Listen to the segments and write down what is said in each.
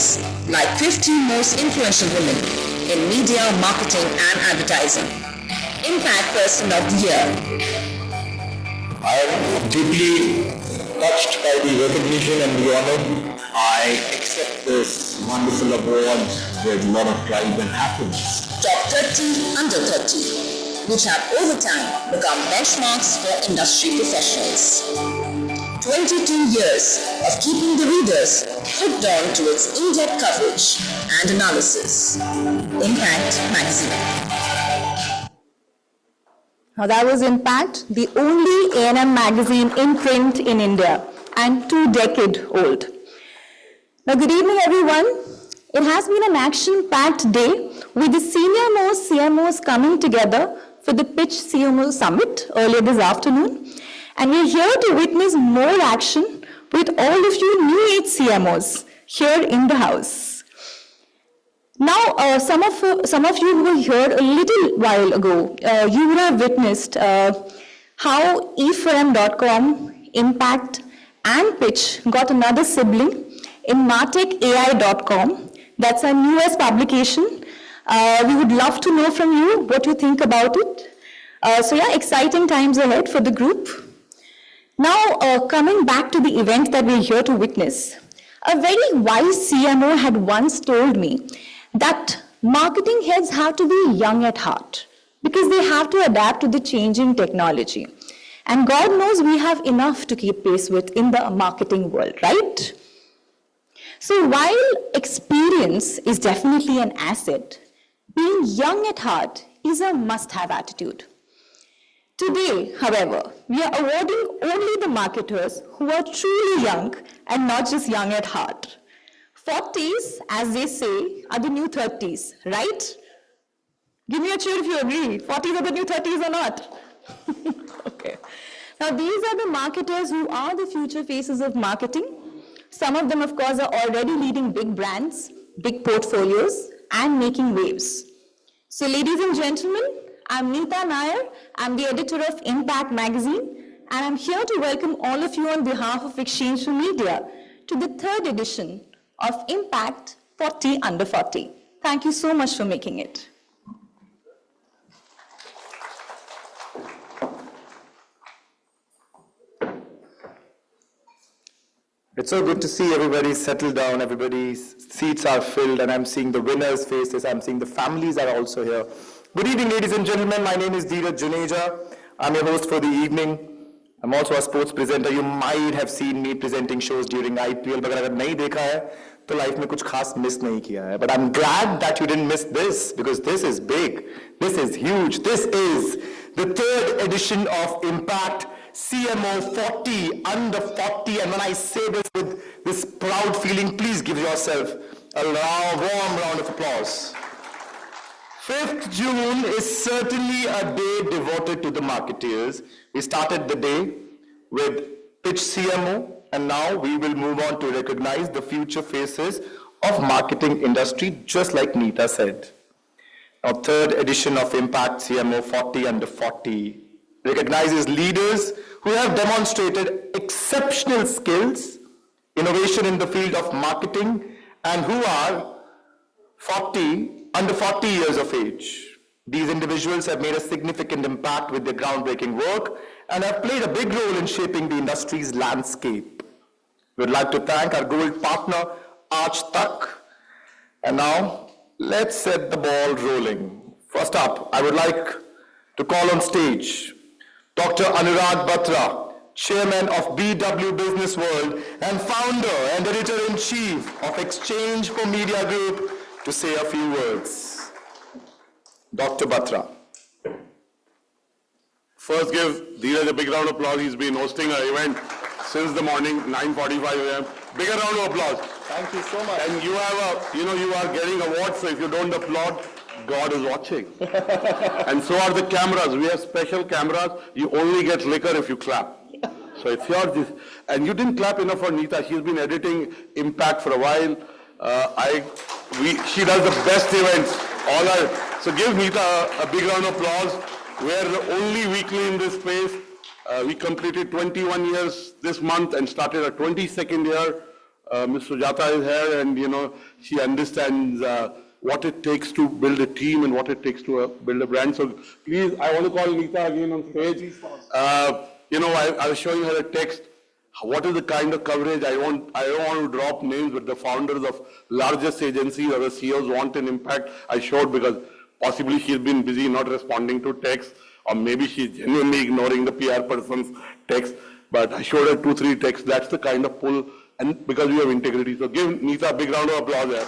categories like 50 most influential women in media, marketing and advertising. Impact Person of the Year. I am deeply touched by the recognition and the honor. I accept this wonderful award with a lot of pride and happiness. Top 30 under 30, which have over time become benchmarks for industry professionals. 22 years of keeping the readers hooked on to its in-depth coverage and analysis. Impact Magazine. Now that was Impact, the only A&M magazine in print in India and 2 decades old. Now good evening everyone. It has been an action-packed day with the senior-most CMOs coming together for the Pitch CMO Summit earlier this afternoon. And we're here to witness more action with all of you new age CMOs here in the house. Now, some of you who were here a little while ago, you would have witnessed how eForm.com, Impact, and Pitch got another sibling in martechai.com. That's our newest publication. We would love to know from you what you think about it. So yeah, exciting times ahead for the group. Now, coming back to the event that we're here to witness, a very wise CMO had once told me that marketing heads have to be young at heart because they have to adapt to the changing technology. And God knows we have enough to keep pace with in the marketing world, right? So while experience is definitely an asset, being young at heart is a must-have attitude. Today, however, we are awarding only the marketers who are truly young and not just young at heart. 40s, as they say, are the new 30s, right? Give me a cheer if you agree. 40s are the new 30s or not? Okay. Now, these are the marketers who are the future faces of marketing. Some of them, of course, are already leading big brands, big portfolios, and making waves. So, ladies and gentlemen, I'm Neeta Nair. I'm the editor of Impact Magazine, and I'm here to welcome all of you on behalf of Exchange for Media to the 3rd edition of Impact 40 Under 40. Thank you so much for making it. It's so good to see everybody settled down, everybody's seats are filled, and I'm seeing the winners' faces, I'm seeing the families are also here. Good evening, ladies and gentlemen. My name is Dheeraj Juneja. I'm your host for the evening. I'm also a sports presenter. You might have seen me presenting shows during IPL, but if you haven't seen it, तो life में कुछ खास miss नहीं किया है. But I'm glad that you didn't miss this, because this is big, this is huge. This is the 3rd edition of Impact CMO 40 Under 40. And when I say this with this proud feeling, please give yourself a warm round of applause. 5th June is certainly a day devoted to the marketeers. We started the day with Pitch CMO, and now we will move on to recognize the future faces of marketing industry, just like Neeta said. Our 3rd edition of Impact CMO 40 Under 40 recognizes leaders who have demonstrated exceptional skills, innovation in the field of marketing, and who are under 40 years of age. These individuals have made a significant impact with their groundbreaking work and have played a big role in shaping the industry's landscape. We would like to thank our gold partner, Aaj Tak. And now, let's set the ball rolling. First up, I would like to call on stage Dr. Anurag Batra, Chairman of BW Business World and founder and editor-in-chief of Exchange for Media Group, to say a few words. Dr. Batra. First, give Dheeraj a big round of applause. He's been hosting our event since the morning, 9:45 a.m. Bigger round of applause. Thank you so much. And you have you are getting awards, so if you don't applaud, God is watching. And so are the cameras. We have special cameras. You only get liquor if you clap. So it's yours. And you didn't clap enough for Neeta. She's been editing Impact for a while. She does the best events. So give Neeta a big round of applause. We're the only weekly in this space. We completed 21 years this month and started our 22nd year. Ms. Sujata is here, and she understands what it takes to build a team and what it takes to build a brand. So please, I want to call Neeta again on stage. I was showing her a text. What is the kind of coverage? I don't want to drop names, but the founders of largest agencies or the CEOs want an impact. I showed because possibly she's been busy not responding to texts, or maybe she's genuinely ignoring the PR person's text. But I showed her 2-3 texts. That's the kind of pull, and because we have integrity. So give Neeta a big round of applause there.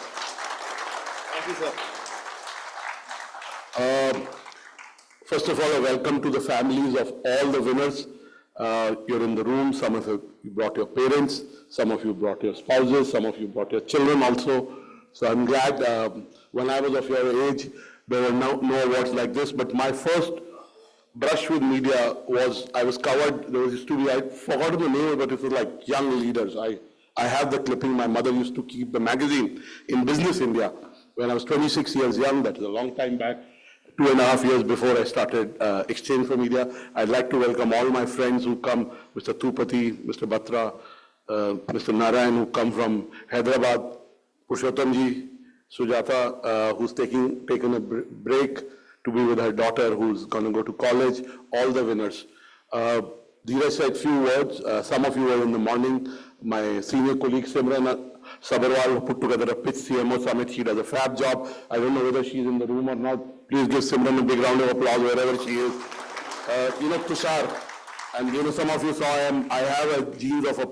Thank you, sir. First of all, a welcome to the families of all the winners. You're in the room. Some of you brought your parents, some of you brought your spouses, some of you brought your children also. So I'm glad when I was of your age, there were no awards like this. But my first brush with media was, I was covered, there was a studio, I forgot the name, but it was like Young Leaders. I have the clipping. My mother used to keep the magazine in Business India when I was 26 years young. That is a long time back. 2.5 years before I started Exchange for Media. I'd like to welcome all my friends who come, Mr. Tupati, Mr. Batra, Mr. Narayan, who come from Hyderabad, Purushottamji, Sujata, who's taken a break to be with her daughter, who's going to go to college, all the winners. Dheeraj said few words. Some of you were in the morning. My senior colleague, Simran Sabarwal, who put together a pitch CMO summit. She does a fab job. I don't know whether she's in the room or not. Please give Simran a big round of applause wherever she is. Tushar, and some of you saw him. I have a genes of a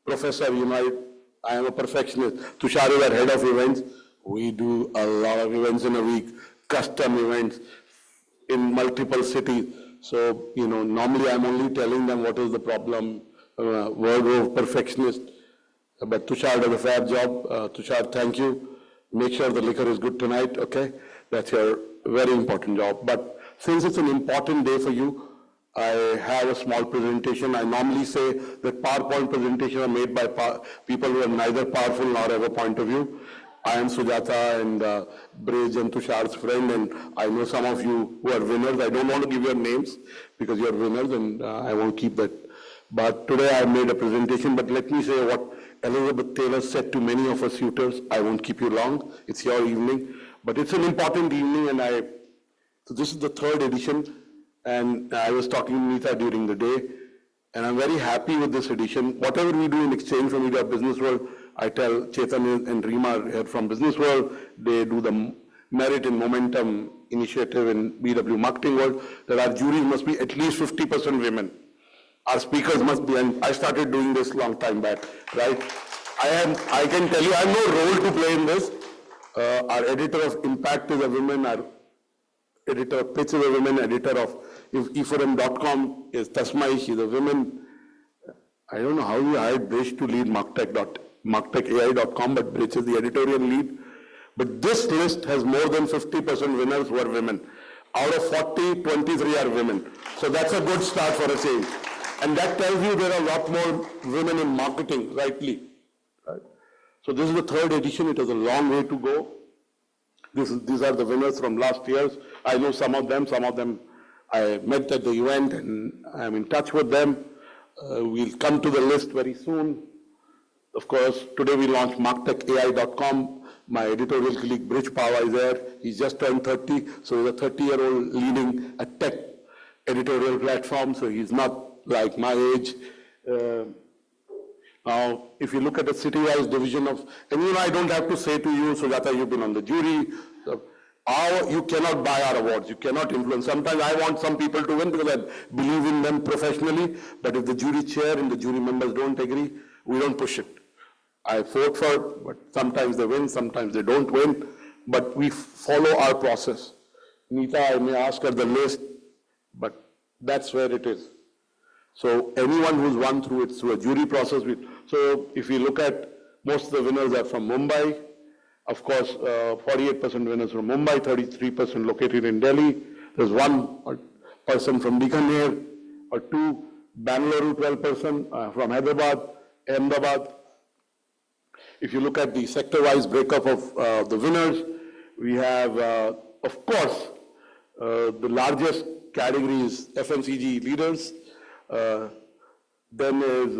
professor. I am a perfectionist. Tushar is our head of events. We do a lot of events in a week, custom events in multiple cities. So, normally I'm only telling them what is the problem, word of perfectionist. But Tushar does a fab job. Tushar, thank you. Make sure the liquor is good tonight, okay? That's your very important job. But since it's an important day for you, I have a small presentation. I normally say that PowerPoint presentations are made by people who are neither powerful nor have a point of view. I am Sujata and Bridge and Tushar's friend, and I know some of you who are winners. I don't want to give your names because you're winners, and I won't keep that. But today I made a presentation, but let me say what Elizabeth Taylor said to many of us suitors. I won't keep you long. It's your evening. But it's an important evening, and so this is the 3rd edition, and I was talking to Neeta during the day, and I'm very happy with this edition. Whatever we do in Exchange for Media Business World, I tell Chetan and Reema here from Business World, they do the Merit and Momentum initiative in BW Marketing World, that our juries must be at least 50% women. Our speakers must be, and I started doing this long time back, right? I can tell you, I have no role to play in this. Our editor of Impact is a woman, our editor of Pitch is a woman, editor of eforum.com is Tasmai, she's a woman. I don't know how we hired Brish to lead marktechai.com, but Brish is the editorial lead. But this list has more than 50% winners who are women. Out of 40, 23 are women. So that's a good start for a change. And that tells you there are a lot more women in marketing, rightly. Right? So this is the 3rd edition. It has a long way to go. These are the winners from last year's. I know some of them I met at the event and I'm in touch with them. We'll come to the list very soon. Of course, today we launched marktechai.com. My editorial colleague Brij Pava is there. He's just turned 30, so he's a 30-year-old leading a tech editorial platform, so he's not like my age. Now, if you look at the city-wise division of, and I don't have to say to you, Sujata, you've been on the jury. You cannot buy our awards. You cannot influence. Sometimes I want some people to win because I believe in them professionally, but if the jury chair and the jury members don't agree, we don't push it. I vote for it, but sometimes they win, sometimes they don't win, but we follow our process. Neeta, I may ask her the list, but that's where it is. So anyone who's won through it, through a jury process, so if you look at most of the winners are from Mumbai, of course, 48% winners from Mumbai, 33% located in Delhi. There's one person from Bikaner, or 2, Bangalore 12% from Hyderabad, Ahmedabad. If you look at the sector-wise breakup of the winners, we have, of course, the largest category is FMCG leaders. Then is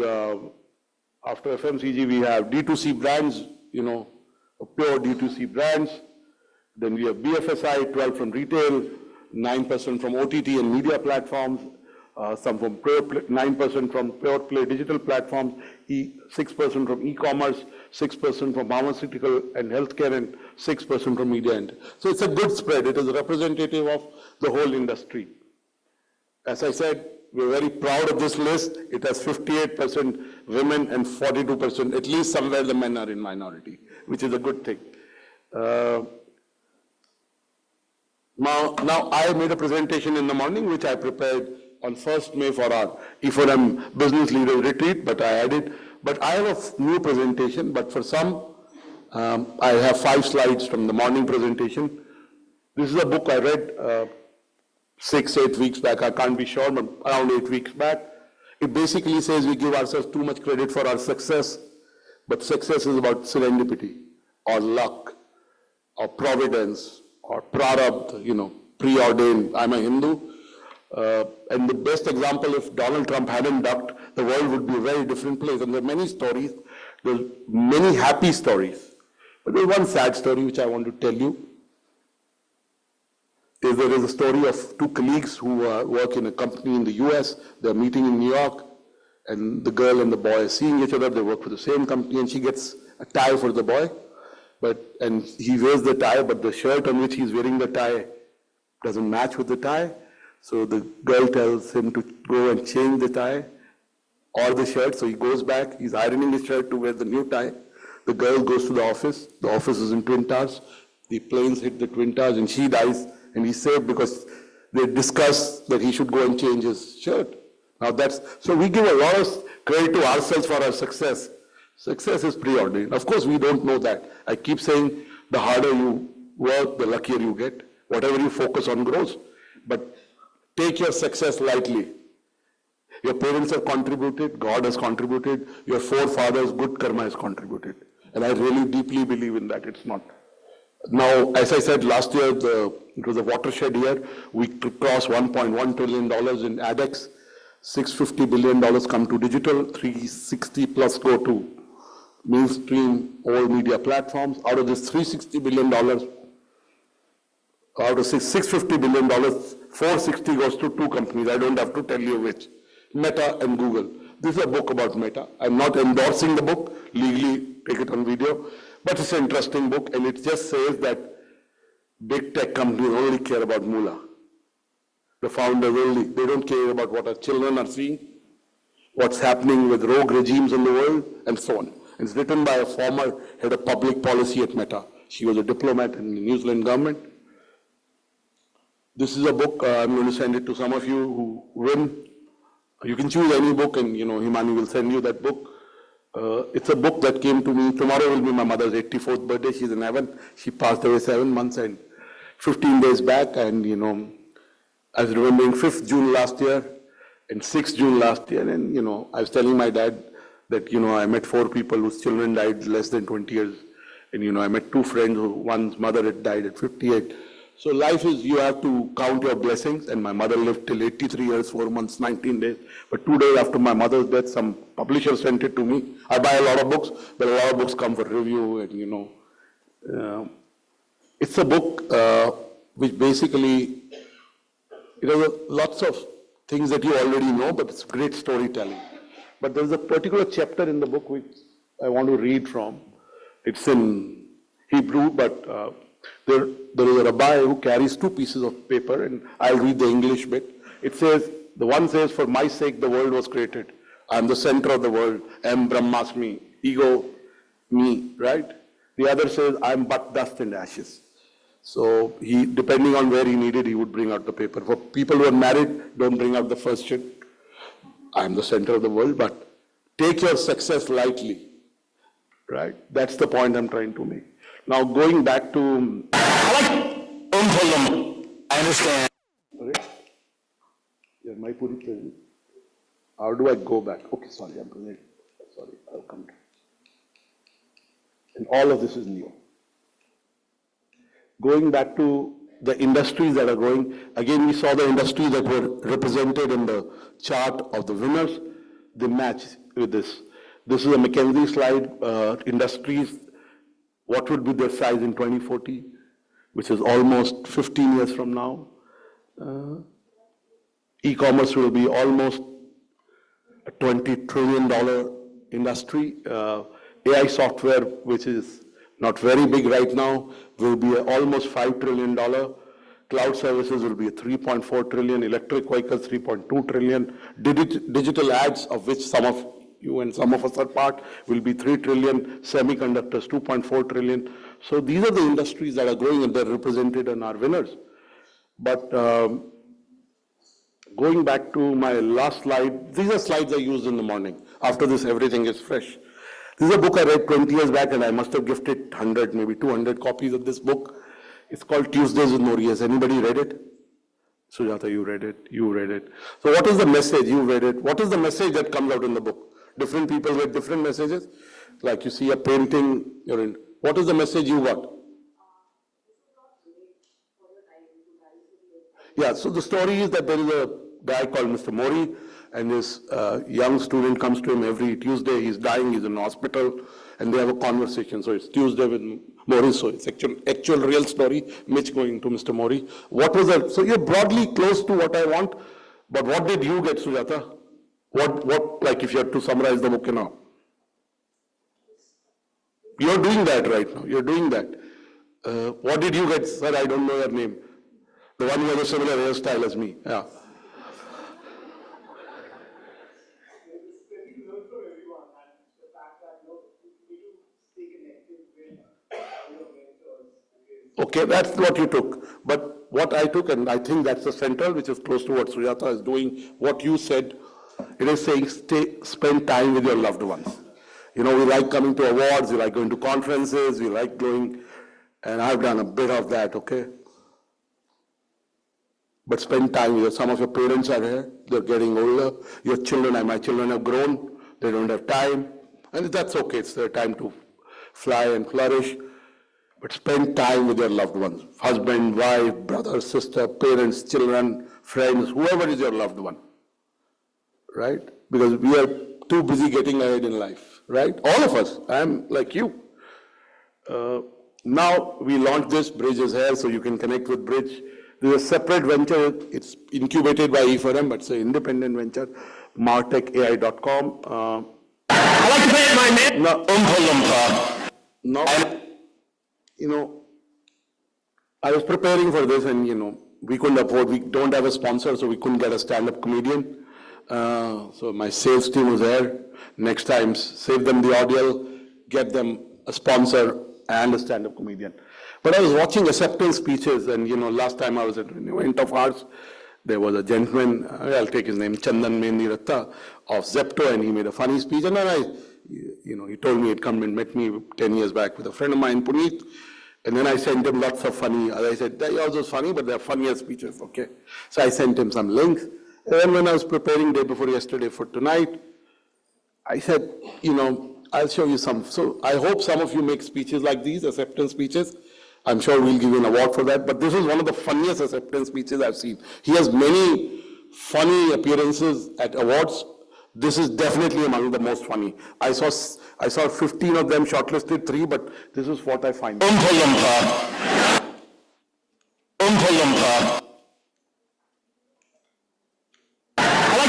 After FMCG, we have D2C brands, pure D2C brands. Then we have BFSI, 12 from retail, 9% from OTT and media platforms, some from 9% from pure play digital platforms, 6% from e-commerce, 6% from pharmaceutical and healthcare, and 6% from media. So it's a good spread. It is representative of the whole industry. As I said, we're very proud of this list. It has 58% women and 42%, at least somewhere the men are in minority, which is a good thing. Now I made a presentation in the morning, which I prepared on 1st May for our E4M Business Leaders Retreat, but I added. But I have a new presentation, but for some, I have 5 slides from the morning presentation. This is a book I read 6-8 weeks back. I can't be sure, but around 8 weeks back. It basically says we give ourselves too much credit for our success, but success is about serendipity, or luck, or providence, or prarabdha, preordained. I'm a Hindu. And the best example, if Donald Trump hadn't ducked, the world would be a very different place. And there are many stories, there's many happy stories. But there's one sad story which I want to tell you. There is a story of 2 colleagues who work in a company in the US. They're meeting in New York, and the girl and the boy are seeing each other. They work for the same company, and she gets a tie for the boy. And he wears the tie, but the shirt on which he's wearing the tie doesn't match with the tie. So the girl tells him to go and change the tie or the shirt. So he goes back, he's ironing his shirt to wear the new tie. The girl goes to the office. The office is in Twin Towers. The planes hit the Twin Towers and she dies. And he's saved because they discussed that he should go and change his shirt. Now so we give a lot of credit to ourselves for our success. Success is preordained. Of course, we don't know that. I keep saying the harder you work, the luckier you get. Whatever you focus on grows. But take your success lightly. Your parents have contributed, God has contributed, your forefathers, good karma has contributed. And I really deeply believe in that. It's not. Now, as I said, last year, it was a watershed year. We crossed $1.1 trillion in ADEX. $650 billion come to digital, 360 plus go to mainstream old media platforms. Out of this $360 billion, out of $650 billion, 460 goes to 2 companies. I don't have to tell you which. Meta and Google. This is a book about Meta. I'm not endorsing the book, legally take it on video, but it's an interesting book, and it just says that big tech companies only care about moolah. The founders only, they don't care about what our children are seeing, what's happening with rogue regimes in the world, and so on. It's written by a former head of public policy at Meta. She was a diplomat in the New Zealand government. This is a book, I'm going to send it to some of you who win. You can choose any book, and Himani will send you that book. It's a book that came to me. Tomorrow will be my mother's 84th birthday. She's in heaven. She passed away 7 months and 15 days back. And, I was remembering 5th June last year and 6th June last year. And, I was telling my dad that, I met 4 people whose children died less than 20 years. And, I met 2 friends one's mother had died at 58. So life is, you have to count your blessings, and my mother lived till 83 years, 4 months, 19 days. But 2 days after my mother's death, some publisher sent it to me. I buy a lot of books, but a lot of books come for review, and it's a book which basically, it has lots of things that you already know, but it's great storytelling. But there's a particular chapter in the book which I want to read from. It's in Hebrew, but there is a rabbi who carries 2 pieces of paper, and I'll read the English bit. It says, the one says, for my sake the world was created. I am the center of the world. Am Brahmasmi. Ego, me, right? The other says, I am but dust and ashes. So he, depending on where he needed, he would bring out the paper. For people who are married, don't bring out the first sheet. I am the center of the world, but take your success lightly, right? That's the point I'm trying to make. Now, going back to... I understand. Yeah, my puri present. How do I go back? Okay, sorry, I'm present. Sorry, I'll come to it. And all of this is new. Going back to the industries that are growing, again, we saw the industries that were represented in the chart of the winners. They match with this. This is a McKinsey slide, industries, what would be their size in 2040, which is almost 15 years from now. E-commerce will be almost a $20 trillion industry. AI software, which is not very big right now, will be almost $5 trillion. Cloud services will be 3.4 trillion, electric vehicles 3.2 trillion, digital ads, of which some of you and some of us are part, will be 3 trillion, semiconductors 2.4 trillion. So these are the industries that are growing and they're represented in our winners. But going back to my last slide, these are slides I used in the morning. After this, everything is fresh. This is a book I read 20 years back and I must have gifted 100, maybe 200 copies of this book. It's called Tuesdays with Mori. Has anybody read it? Sujata, you read it. You read it. So what is the message? You read it. What is the message that comes out in the book? Different people with different messages. Like you see a painting, you're in. What is the message you got? Yeah, so the story is that there is a guy called Mr. Mori, and this young student comes to him every Tuesday. He's dying, he's in hospital, and they have a conversation. So it's Tuesday with Mori, so it's actual real story, Mitch going to Mr. Mori. What was that? So you're broadly close to what I want, but what did you get, Sujata? What, like if you had to summarize the book now? You're doing that right now, you're doing that. What did you get, sir? I don't know your name. The one who has a similar hairstyle as me, yeah. Okay, that's what you took. But what I took, and I think that's the central, which is close to what Sujata is doing, what you said, it is saying spend time with your loved ones. You know, we like coming to awards, we like going to conferences, we like going, and I've done a bit of that, okay? But spend time with some of your parents are here, they're getting older, your children, and my children have grown, they don't have time, and that's okay, it's their time to fly and flourish. But spend time with your loved ones, husband, wife, brother, sister, parents, children, friends, whoever is your loved one, right? Because we are too busy getting ahead in life, right? All of us, I'm like you. Now we launched this, Bridge is here, so you can connect with Bridge. There's a separate venture, it's incubated by E4M, but it's an independent venture, martecai.com. I'd like to thank my man. No, you know, I was preparing for this and, you know, we couldn't afford, we don't have a sponsor, so we couldn't get a stand-up comedian. So my sales team was there. Next time, save them the audio, get them a sponsor and a stand-up comedian. But I was watching acceptance speeches and, you know, last time I was at an event of ours, there was a gentleman, I'll take his name, Chandan Mendiratta of Zepto, and he made a funny speech. And then he told me he'd come and met me 10 years back with a friend of mine, Puneet. And then I sent him lots of funny, I said, yours was funny, but they're funnier speeches, okay? So I sent him some links. And then when I was preparing day before yesterday for tonight, I said, you know, I'll show you some. So I hope some of you make speeches like these, acceptance speeches. I'm sure we'll give you an award for that, but this is one of the funniest acceptance speeches I've seen. He has many funny appearances at awards. This is definitely among the most funny. I saw 15 of them shortlisted, 3, but this is what I find. I'd like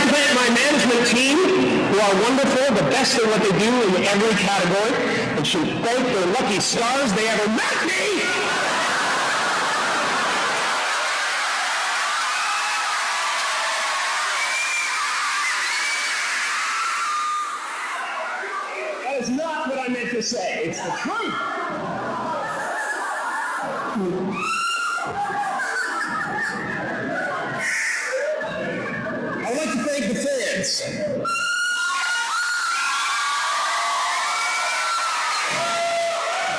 to thank my management team, who are wonderful, the best at what they do in every category, and should thank their lucky stars they ever met me. That is not what I meant to say. It's the truth. I'd like to thank the fans.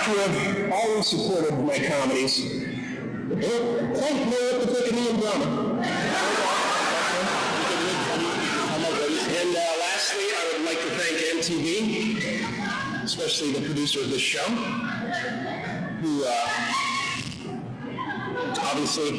Who have always supported my comedies. Thank me for taking me in drama. And lastly, I would like to thank MTV, especially the producer of this show, who obviously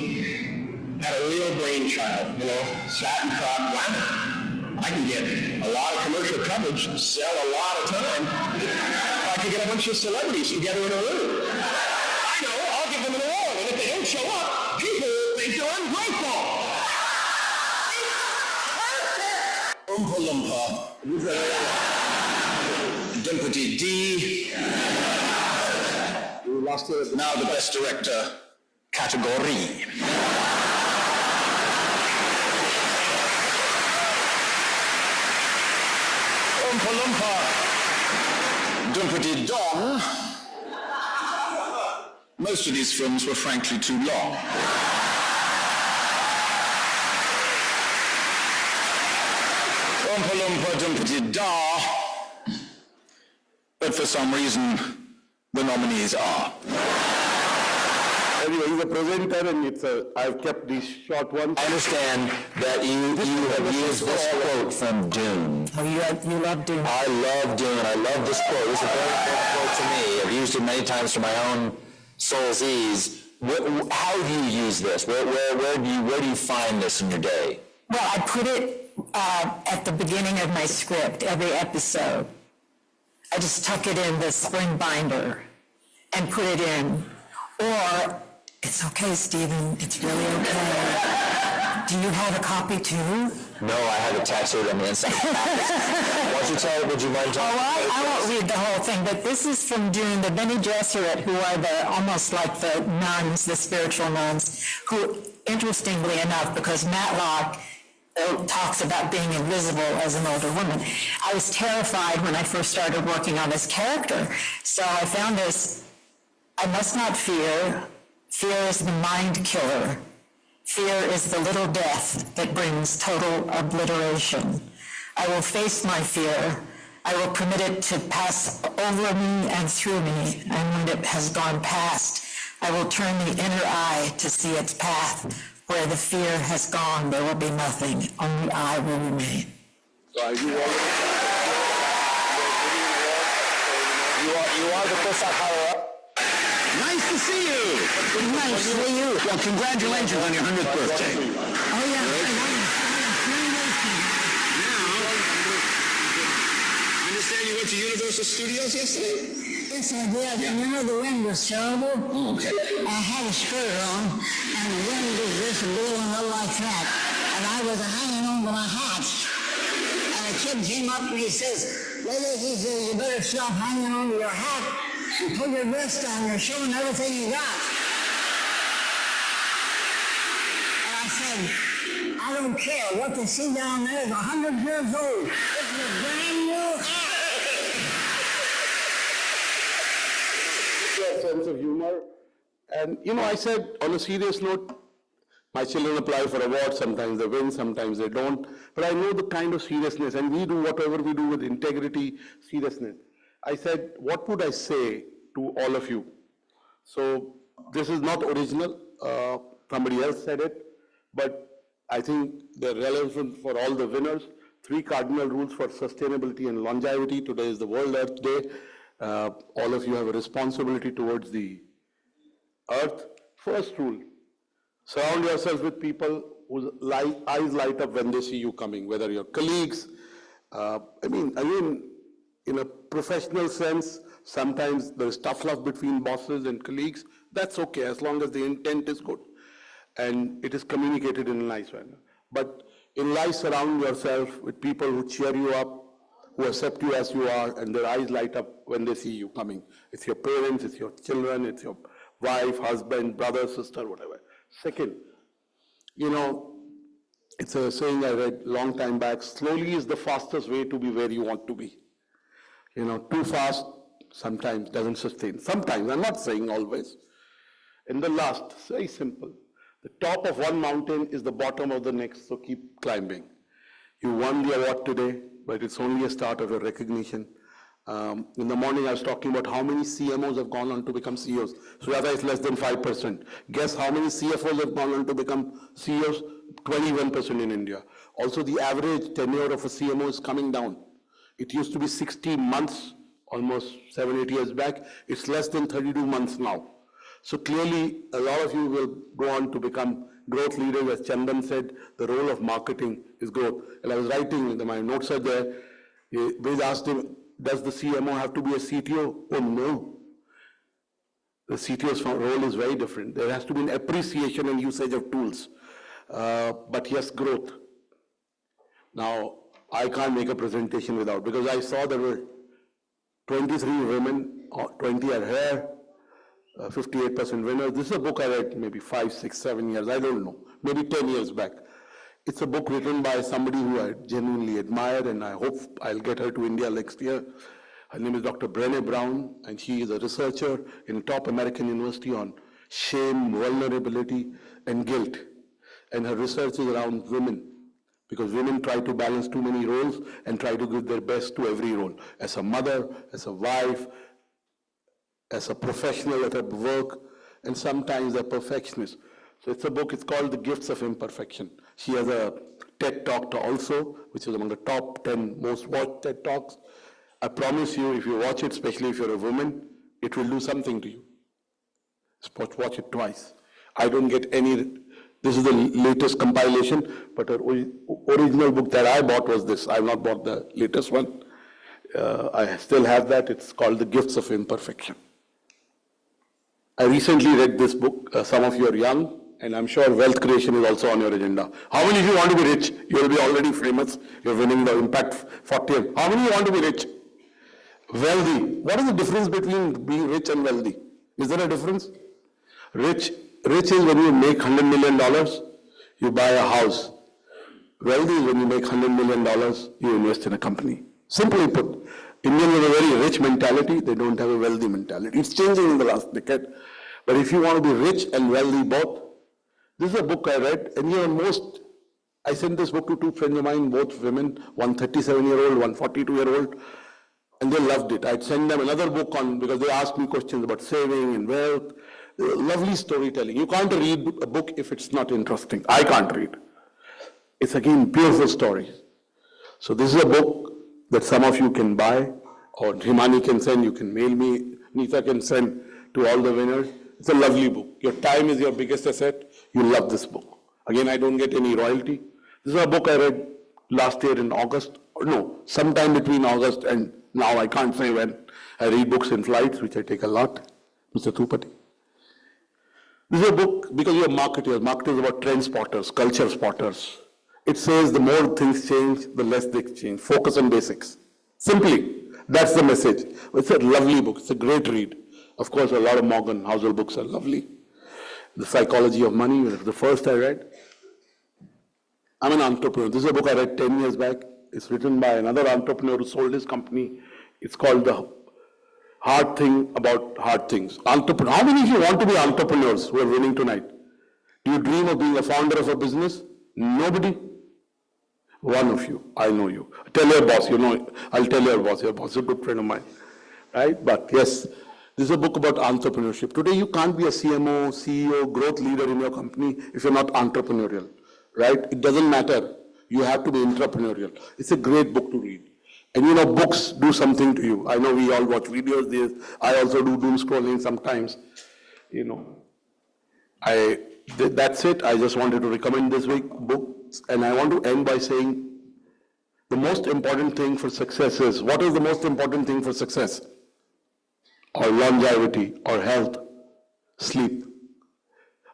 had a real brainchild, you know, sat and thought, wow, I can get a lot of commercial coverage, sell a lot of time. I can get a bunch of celebrities together in a room. I know, I'll give them an award, and if they don't show up, people will think they're ungrateful. Oompa Loompa, Dumpity D. You lost it. Now the best director category. Oompa Loompa, Dumpity Dong. Most of these films were frankly too long. Oompa Loompa, Dumpity Da. But for some reason, the nominees are. Anyway, he's a presenter and I've kept these short ones. I understand that you have used this quote from Dune. Oh, you love Dune. I love Dune. I love this quote. This is a very important quote to me. I've used it many times for my own soul's ease. How do you use this? Where do you find this in your day? Well, I put it at the beginning of my script, every episode. I just tuck it in the spring binder and put it in. Or, it's okay, Stephen, it's really okay. Do you have a copy too? No, I have it tattooed on the inside. Why don't you tell it, would you mind telling me? I won't read the whole thing, but this is from Dune, the Bene Gesserit, who are almost like the nuns, the spiritual nuns, who, interestingly enough, because Matlock talks about being invisible as an older woman. I was terrified when I first started working on this character. So I found this, I must not fear. Fear is the mind killer. Fear is the little death that brings total obliteration. I will face my fear. I will permit it to pass over me and through me. And when it has gone past, I will turn the inner eye to see its path. Where the fear has gone, there will be nothing. Only I will remain. So are you You are the first higher up. Nice to see you. Nice to see you. Well, congratulations on your 100th birthday. Oh, yeah. I understand you went to Universal Studios yesterday? Yes, I did. And you know the wind was terrible. Oh, okay. I had a skirt on, and the wind was just blowing up like that. And I was hanging on to my hat. And a kid came up and he says, "Lady," he says, "you better stop hanging on to your hat and put your vest on. You're showing everything you got." And I said, "I don't care. What they see down there is 100 years old. This is a brand new hat." sense of humor. And, I said, on a serious note, my children apply for awards, sometimes they win, sometimes they don't. But I know the kind of seriousness, and we do whatever we do with integrity, seriousness. I said, what would I say to all of you? So this is not original. Somebody else said it. But I think they're relevant for all the winners. 3 cardinal rules for sustainability and longevity. Today is the World Earth Day. All of you have a responsibility towards the earth. First rule, surround yourself with people whose eyes light up when they see you coming, whether your colleagues. In a professional sense, sometimes there is tough love between bosses and colleagues. That's okay, as long as the intent is good and it is communicated in a nice manner. But in life, surround yourself with people who cheer you up, who accept you as you are, and their eyes light up when they see you coming. It's your parents, it's your children, it's your wife, husband, brother, sister, whatever. Second, it's a saying I read long time back, slowly is the fastest way to be where you want to be. Too fast sometimes doesn't sustain. Sometimes, I'm not saying always. And the last, very simple. The top of one mountain is the bottom of the next, so keep climbing. You won the award today, but it's only a start of your recognition. In the morning, I was talking about how many CMOs have gone on to become CEOs. So rather, it's less than 5%. Guess how many CFOs have gone on to become CEOs? 21% in India. Also, the average tenure of a CMO is coming down. It used to be 60 months, almost 7-8 years back. It's less than 32 months now. So clearly, a lot of you will go on to become growth leaders, as Chandan said, the role of marketing is growth. And I was writing, my notes are there. They asked him, does the CMO have to be a CTO? Oh no. The CTO's role is very different. There has to be an appreciation and usage of tools. But yes, growth. Now, I can't make a presentation without, because I saw there were 23 women, 20 are here, 58% winners. This is a book I read maybe 5, 6, 7 years, I don't know, maybe 10 years back. It's a book written by somebody who I genuinely admire, and I hope I'll get her to India next year. Her name is Dr. Brené Brown, and she is a researcher in top American university on shame, vulnerability, and guilt. And her research is around women, because women try to balance too many roles and try to give their best to every role. As a mother, as a wife, as a professional at her work, and sometimes a perfectionist. So it's a book, it's called The Gifts of Imperfection. She has a TED Talk also, which is among the top 10 most watched TED Talks. I promise you, if you watch it, especially if you're a woman, it will do something to you. Watch it twice. I don't get any, this is the latest compilation, but her original book that I bought was this. I have not bought the latest one. I still have that. It's called The Gifts of Imperfection. I recently read this book. Some of you are young, and I'm sure wealth creation is also on your agenda. How many of you want to be rich? You will be already famous. You're winning the Impact 40. How many of you want to be rich? Wealthy. What is the difference between being rich and wealthy? Is there a difference? Rich is when you make $100 million, you buy a house. Wealthy is when you make $100 million, you invest in a company. Simply put, Indians have a very rich mentality, they don't have a wealthy mentality. It's changing in the last decade. But if you want to be rich and wealthy both, this is a book I read, and I sent this book to 2 friends of mine, both women, one 37-year-old, one 42-year-old, and they loved it. I'd send them another book because they asked me questions about saving and wealth. Lovely storytelling. You can't read a book if it's not interesting. I can't read. It's again beautiful stories. So this is a book that some of you can buy, or Himani can send, you can mail me, Neeta can send to all the winners. It's a lovely book. Your time is your biggest asset. You love this book. Again, I don't get any royalty. This is a book I read last year in August, or no, sometime between August and now, I can't say when. I read books in flights, which I take a lot. Mr. Thupati. This is a book because you are marketers. Marketers are about trend spotters, culture spotters. It says the more things change, the less they change. Focus on basics. Simply, that's the message. It's a lovely book. It's a great read. Of course, a lot of Morgan Housel books are lovely. The Psychology of Money was the first I read. I'm an entrepreneur. This is a book I read 10 years back. It's written by another entrepreneur who sold his company. It's called The Hard Thing About Hard Things. How many of you want to be entrepreneurs who are winning tonight? Do you dream of being a founder of a business? Nobody? One of you. I know you. Tell your boss, I'll tell your boss. Your boss is a good friend of mine. Right? But yes, this is a book about entrepreneurship. Today you can't be a CMO, CEO, growth leader in your company if you're not entrepreneurial. Right? It doesn't matter. You have to be entrepreneurial. It's a great book to read. And books do something to you. I know we all watch videos. I also do doom scrolling sometimes. That's it. I just wanted to recommend this week books. And I want to end by saying the most important thing for success is, what is the most important thing for success? Or longevity, or health? Sleep.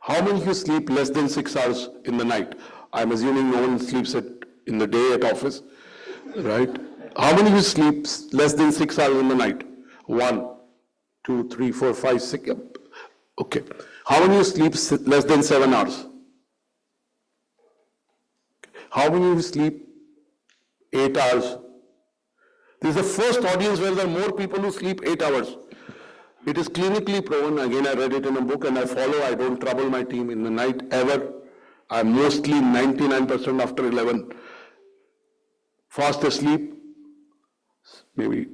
How many of you sleep less than 6 hours in the night? I'm assuming no one sleeps in the day at office, right? How many of you sleep less than 6 hours in the night? 1, 2, 3, 4, 5, 6. Okay. How many of you sleep less than 7 hours? How many of you sleep 8 hours? This is the first audience where there are more people who sleep 8 hours. It is clinically proven. Again, I read it in a book and I follow. I don't trouble my team in the night ever. I'm mostly 99% after 11. Fast asleep, maybe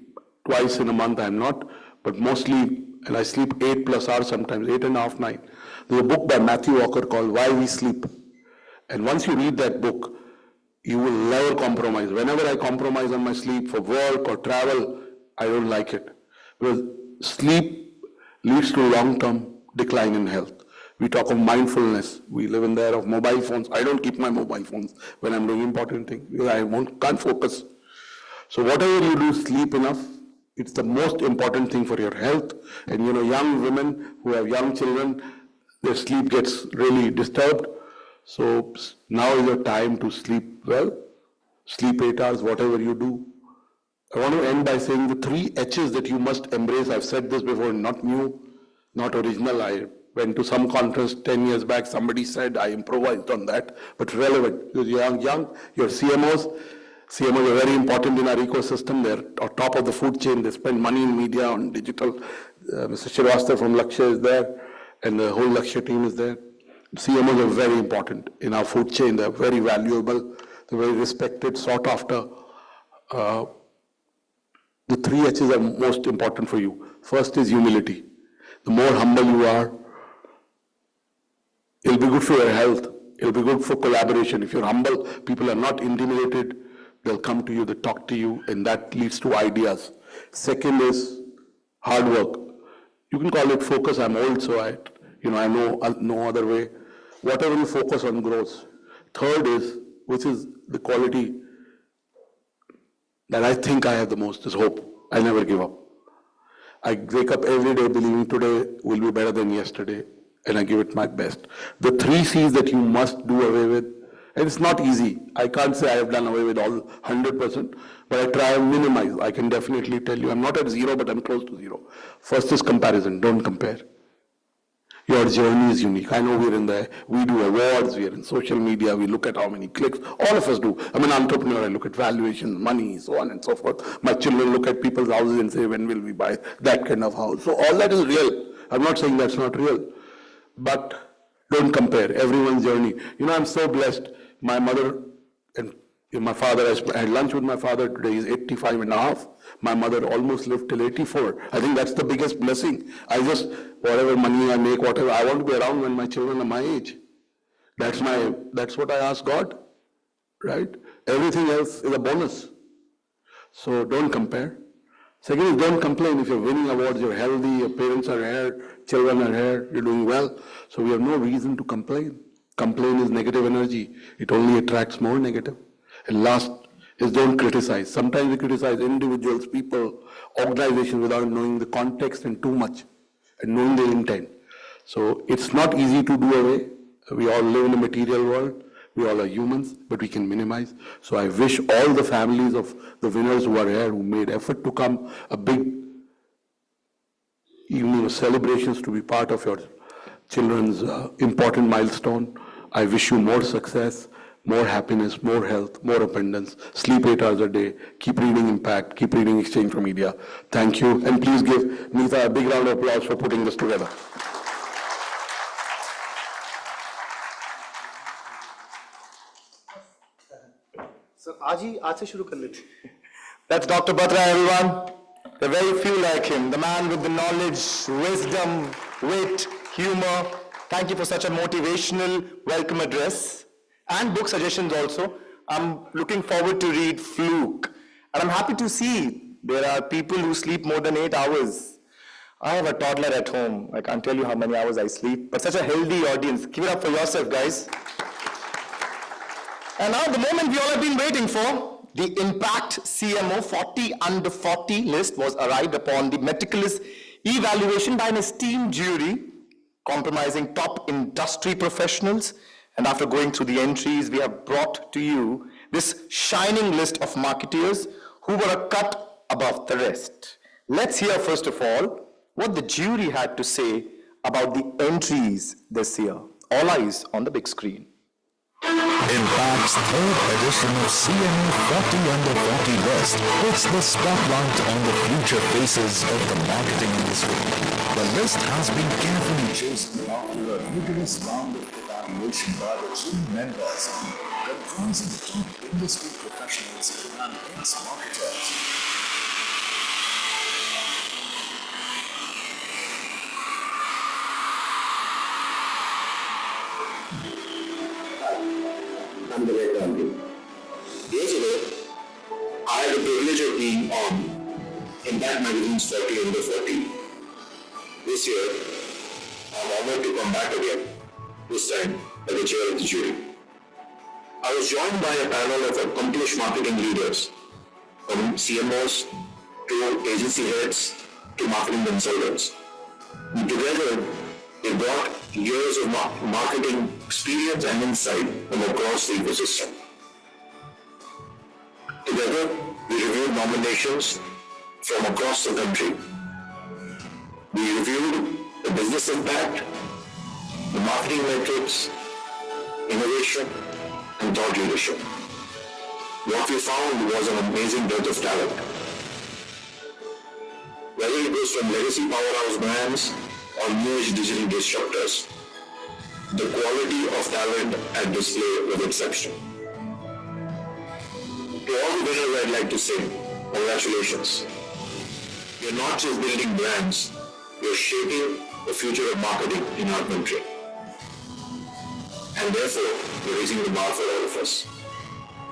twice in a month I'm not, but mostly, and I sleep 8+ hours sometimes, 8.5, 9. There's a book by Matthew Walker called Why We Sleep. And once you read that book, you will never compromise. Whenever I compromise on my sleep for work or travel, I don't like it. Because sleep leads to long-term decline in health. We talk of mindfulness. We live in the era of mobile phones. I don't keep my mobile phones when I'm doing important things because I can't focus. So whatever you do, sleep enough. It's the most important thing for your health. And young women who have young children, their sleep gets really disturbed. So now is your time to sleep well. Sleep 8 hours, whatever you do. I want to end by saying the 3 H's that you must embrace. I've said this before, not new, not original. I went to some conference 10 years back. Somebody said I improvised on that, but relevant. Because you're young, you're CMOs. CMOs are very important in our ecosystem. They're on top of the food chain. They spend money in media, on digital. Mr. Srivastava from Lakshya is there, and the whole Lakshya team is there. CMOs are very important in our food chain. They're very valuable. They're very respected, sought after. The 3 H's are most important for you. First is humility. The more humble you are, it'll be good for your health. It'll be good for collaboration. If you're humble, people are not intimidated. They'll come to you, they talk to you, and that leads to ideas. Second is hard work. You can call it focus. I'm old, so I know no other way. Whatever you focus on grows. Third is, which is the quality that I think I have the most, is hope. I never give up. I wake up every day believing today will be better than yesterday, and I give it my best. The 3 C's that you must do away with, and it's not easy. I can't say I have done away with all 100%, but I try and minimize. I can definitely tell you, I'm not at 0, but I'm close to 0. First is comparison. Don't compare. Your journey is unique. I know we do awards, we are in social media, we look at how many clicks. All of us do. I'm an entrepreneur, I look at valuation, money, so on and so forth. My children look at people's houses and say, when will we buy that kind of house? So all that is real. I'm not saying that's not real. But don't compare everyone's journey. I'm so blessed. My mother and my father, I had lunch with my father today, he's 85 and a half. My mother almost lived till 84. I think that's the biggest blessing. Whatever money I make, whatever, I want to be around when my children are my age. That's what I ask God, right? Everything else is a bonus. So don't compare. Second is don't complain. If you're winning awards, you're healthy, your parents are here, children are here, you're doing well. So we have no reason to complain. Complain is negative energy. It only attracts more negative. And last is don't criticize. Sometimes we criticize individuals, people, organizations without knowing the context and too much and knowing the intent. So it's not easy to do away. We all live in a material world. We all are humans, but we can minimize. So I wish all the families of the winners who are here, who made effort to come, a big evening of celebrations to be part of your children's important milestone. I wish you more success, more happiness, more health, more abundance. Sleep 8 hours a day. Keep reading Impact. Keep reading Exchange from Media. Thank you. And please give Nita a big round of applause for putting this together. So, आज से शुरू कर लेते. That's Dr. Batra, everyone. There are very few like him. The man with the knowledge, wisdom, wit, humor. Thank you for such a motivational welcome address. And book suggestions also. I'm looking forward to read Fluke. And I'm happy to see there are people who sleep more than 8 hours. I have a toddler at home. I can't tell you how many hours I sleep, but such a healthy audience. Give it up for yourself, guys. And now the moment we all have been waiting for, the Impact CMO 40 under 40 list was arrived upon the meticulous evaluation by an esteemed jury, comprising top industry professionals. And after going through the entries, we have brought to you this shining list of marketeers who were a cut above the rest. Let's hear first of all what the jury had to say about the entries this year. All eyes on the big screen. Impact's third edition of CMO 40 under 40 list puts the spotlight on the future faces of the marketing industry. The list has been carefully chosen after a rigorous round of evaluation by the jury members, comprising top industry professionals and ex-marketers. I'm the right one. Years ago, I had the privilege of being on Impact Magazine's 40 under 40. This year, I'm honored to come back again, this time as the chair of the jury. I was joined by a panel of accomplished marketing leaders, from CMOs to agency heads to marketing consultants. And together, they brought years of marketing experience and insight from across the ecosystem. Together, we reviewed nominations from across the country. We reviewed the business impact, the marketing metrics, innovation, and thought leadership. What we found was an amazing depth of talent. Whether it was from legacy powerhouse brands or new-age digital disruptors, the quality of talent at display was exceptional. To all the winners, I'd like to say, congratulations. You're not just building brands, you're shaping the future of marketing in our country. And therefore, you're raising the bar for all of us.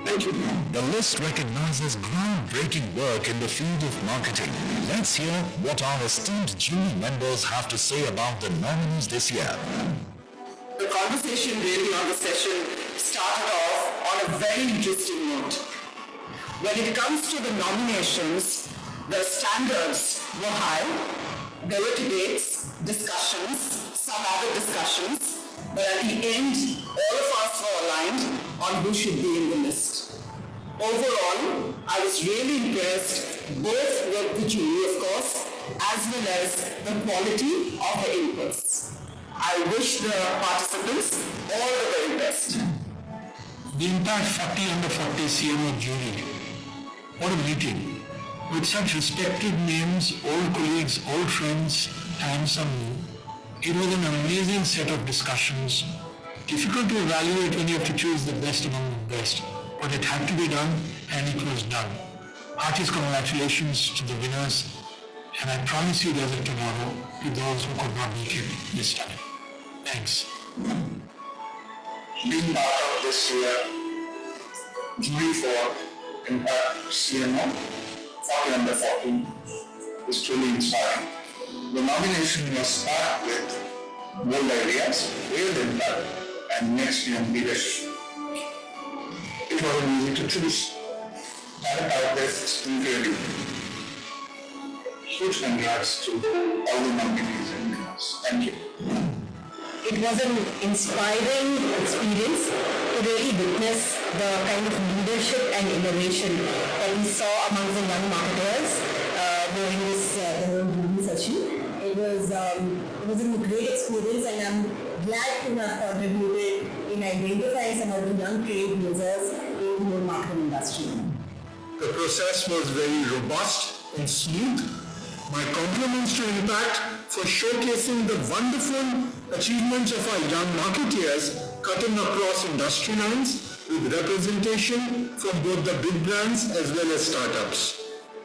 Thank you. The list recognizes groundbreaking work in the field of marketing. Let's hear what our esteemed jury members have to say about the nominees this year. The conversation really on the session started off on a very interesting note. When it comes to the nominations, the standards were high. There were debates, discussions, some other discussions, but at the end, all of us were aligned on who should be in the list. Overall, I was really impressed both with the jury, of course, as well as the quality of the inputs. I wish the participants all the very best. The Impact 40 Under 40 CMO jury. What a meeting. With such respected names, old colleagues, old friends, and some new. It was an amazing set of discussions. Difficult to evaluate when you have to choose the best among the best, but it had to be done, and it was done. Heartiest congratulations to the winners, and I promise you there's a tomorrow to those who could not make it this time. Thanks. Being part of this year, jury for Impact CMO 40 Under 40 is truly inspiring. The nomination was packed with bold ideas, real impact, and next young leadership. It wasn't easy to choose. Talent out there is incredible. Huge congrats to all the nominees and winners. Thank you. It was an inspiring experience to really witness the kind of leadership and innovation that we saw among the young marketers during this session. It was a great experience, and I'm glad to have contributed in identifying some of the young trailblazers in the marketing industry. The process was very robust and smooth. My compliments to Impact for showcasing the wonderful achievements of our young marketeers cutting across industry lines with representation from both the big brands as well as startups.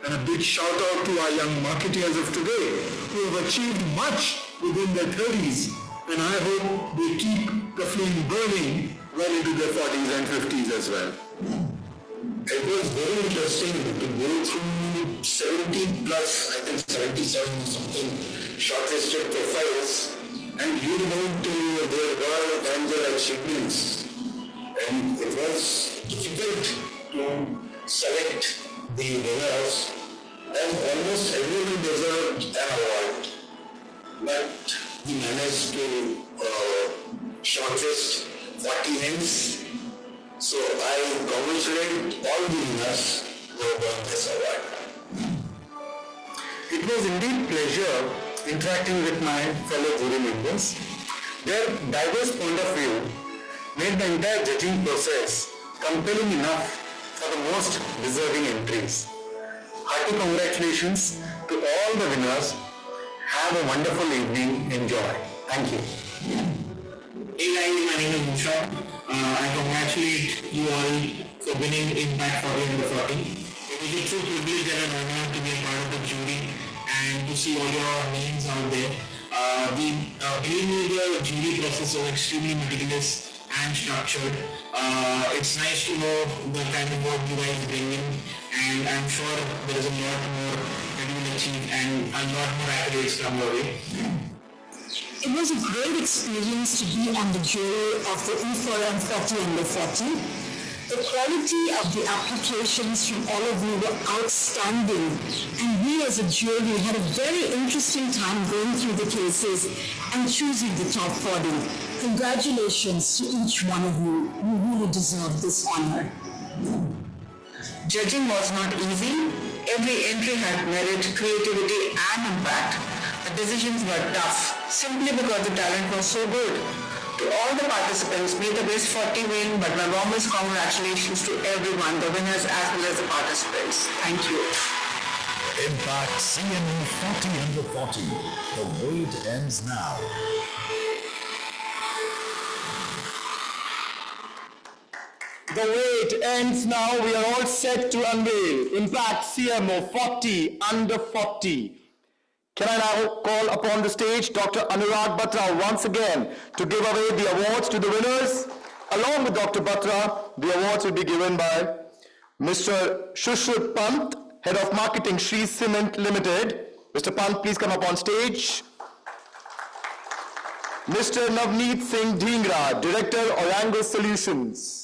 And a big shout out to our young marketeers of today who have achieved much within their 30s, and I hope they keep the flame burning well into their 40s and 50s as well. It was very interesting to go through 70 plus, I think 77 something shortlisted profiles and you know to their world and their achievements. And it was difficult to select the winners, and almost everyone deserved an award. But we managed to shortlist 40 names. So I congratulate all the winners who won this award. It was indeed pleasure interacting with my fellow jury members. Their diverse point of view made the entire judging process compelling enough for the most deserving entries. Hearty congratulations to all the winners. Have a wonderful evening. Enjoy. Thank you. Hey guys, my name is Musha. I congratulate you all for winning Impact 40 Under 40. It was a true privilege and an honor to be a part of the jury and to see all your names out there. Believe me, the jury process was extremely meticulous and structured. It's nice to know the kind of work you guys bring in, and I'm sure there is a lot more that you will achieve and a lot more accolades come your way. It was a great experience to be on the jury of the E4M 40 Under 40. The quality of the applications from all of you were outstanding, and we as a jury had a very interesting time going through the cases and choosing the top 40. Congratulations to each one of you. You really deserve this honor. Judging was not easy. Every entry had merit, creativity, and impact. The decisions were tough, simply because the talent was so good. To all the participants, may the best 40 win, but my warmest congratulations to everyone, the winners as well as the participants. Thank you. Impact CMO 40 Under 40. The wait ends now. The wait ends now. We are all set to unveil Impact CMO 40 Under 40. Can I now call upon the stage Dr. Anurag Batra once again to give away the awards to the winners. Along with Dr. Batra, the awards will be given by Mr. Shushruth Pant, Head of Marketing, Shree Cement Limited. Mr. Pant, please come up on stage. Mr. Navneet Singh Dhingra, Director, Orango Solutions.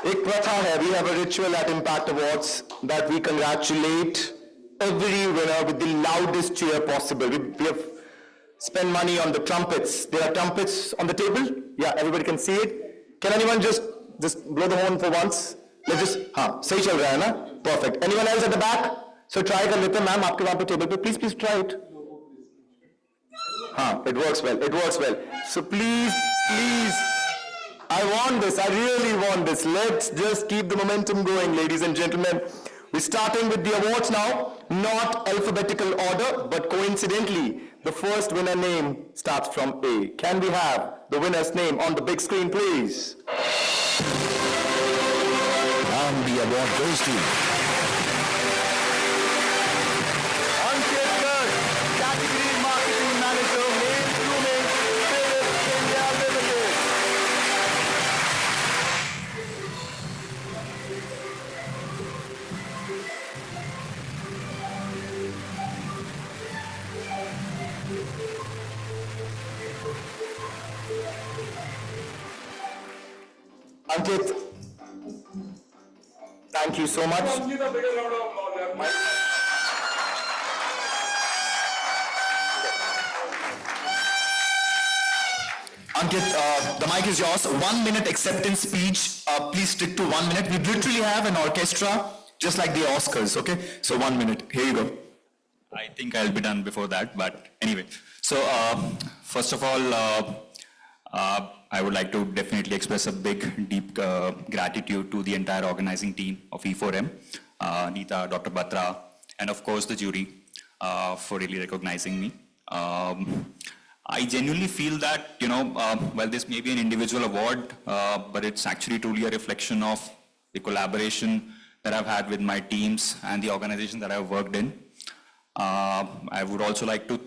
एक प्रथा है, we have a ritual at Impact Awards that we congratulate every winner with the loudest cheer possible. We have spent money on the trumpets. There are trumpets on the table. Yeah, everybody can see it. Can anyone just blow the horn for once? Let's just, सही चल रहा है ना? Perfect. Anyone else at the back? So try कर लेते हैं, ma'am आपके वहाँ पे table पे. Please try it. It works well. It works well. So please. I want this. I really want this. Let's just keep the momentum going, ladies and gentlemen. We're starting with the awards now. Not alphabetical order, but coincidentally, the first winner name starts from A. Can we have the winner's name on the big screen, please? And the award goes to Category Marketing Manager, Main Grooming, Philips India Limited. Ankit, thank you so much. Ankit, the mic is yours. 1 minute acceptance speech. Please stick to 1 minute. We literally have an orchestra, just like the Oscars, okay? So 1 minute. Here you go. I think I'll be done before that, but anyway. So first of all, I would like to definitely express a big, deep gratitude to the entire organizing team of E4M, Neeta, Dr. Batra, and of course the jury for really recognizing me. I genuinely feel that, while this may be an individual award, but it's actually truly a reflection of the collaboration that I've had with my teams and the organization that I've worked in. I would also like to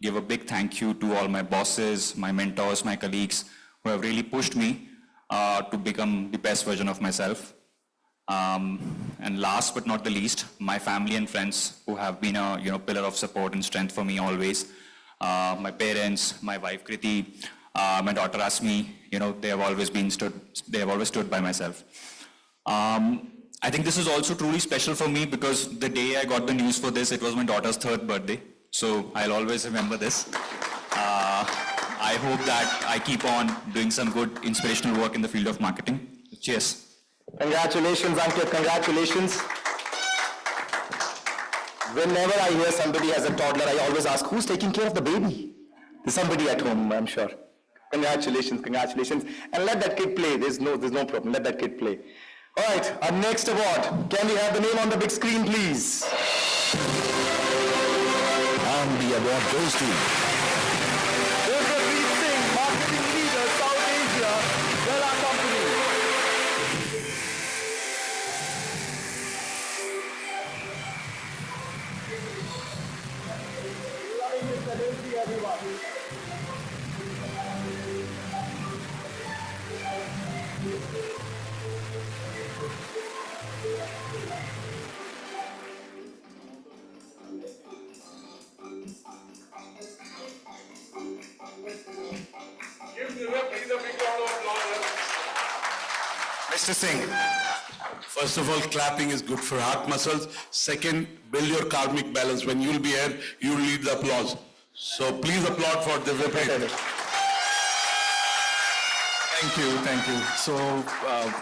give a big thank you to all my bosses, my mentors, my colleagues who have really pushed me to become the best version of myself. And last but not the least, my family and friends who have been a pillar of support and strength for me always. My parents, my wife Kriti, my daughter Asmi, they have always stood by myself. I think this is also truly special for me because the day I got the news for this, it was my daughter's 3rd birthday. So I'll always remember this. I hope that I keep on doing some good inspirational work in the field of marketing. Cheers. Congratulations, Ankit. Congratulations. Whenever I hear somebody has a toddler, I always ask, who's taking care of the baby? There's somebody at home, I'm sure. Congratulations, congratulations. And let that kid play. There's no problem. Let that kid play. All right, our next award. Can we have the name on the big screen, please? And the award goes to Anurag Singh, Marketing Leader, South Asia, Vela Company. Mr. Singh. First of all, clapping is good for heart muscles. Second, build your karmic balance. When you'll be here, you'll lead the applause. So please applaud for Divya. Thank you. So,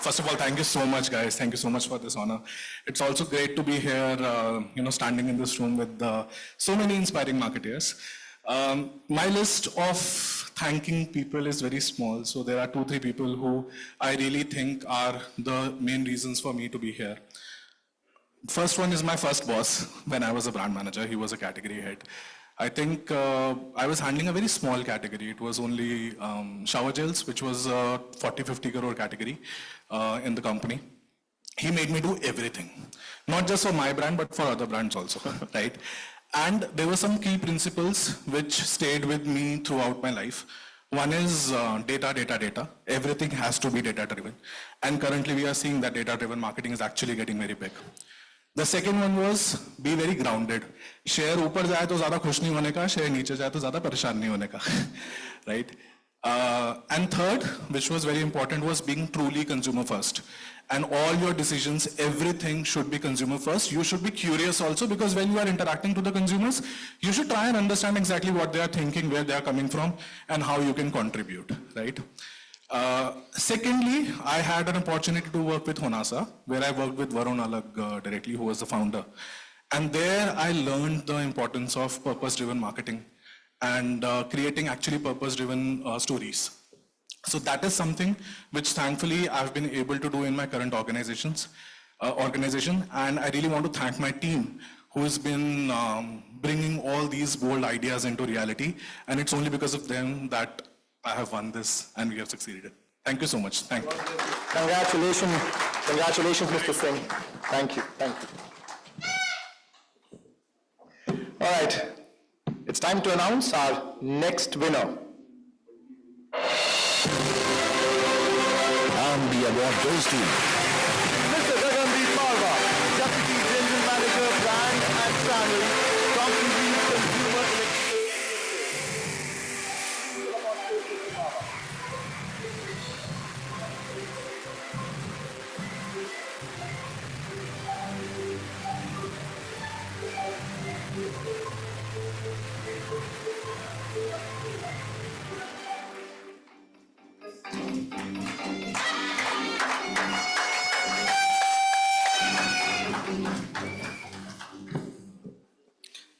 first of all, thank you so much, guys. Thank you so much for this honor. It's also great to be here, standing in this room with so many inspiring marketeers. My list of thanking people is very small. So there are 2-3 people who I really think are the main reasons for me to be here. First one is my first boss when I was a brand manager. He was a category head. I think I was handling a very small category. It was only shower gels, which was a 40-50 crore category in the company. He made me do everything, not just for my brand, but for other brands also, right? And there were some key principles which stayed with me throughout my life. One is data. Everything has to be data-driven. And currently we are seeing that data-driven marketing is actually getting very big. The second one was be very grounded. Share ऊपर जाए तो ज़्यादा खुश नहीं होने का, share नीचे जाए तो ज़्यादा परेशान नहीं होने का, right? And third, which was very important, was being truly consumer first. And all your decisions, everything should be consumer first. You should be curious also, because when you are interacting to the consumers, you should try and understand exactly what they are thinking, where they are coming from, and how you can contribute, right? Secondly, I had an opportunity to work with Honasa, where I worked with Varun Alag directly, who was the founder. And there I learned the importance of purpose-driven marketing and creating actually purpose-driven stories. So that is something which thankfully I've been able to do in my current organization. And I really want to thank my team who has been bringing all these bold ideas into reality. And it's only because of them that I have won this and we have succeeded. Thank you so much. Thank you. Congratulations, Mr. Singh. Thank you. All right, it's time to announce our next winner. And the award goes to Mr. Anurag Batra, Deputy General Manager, Brand and Channel, Company Consumer Electricals.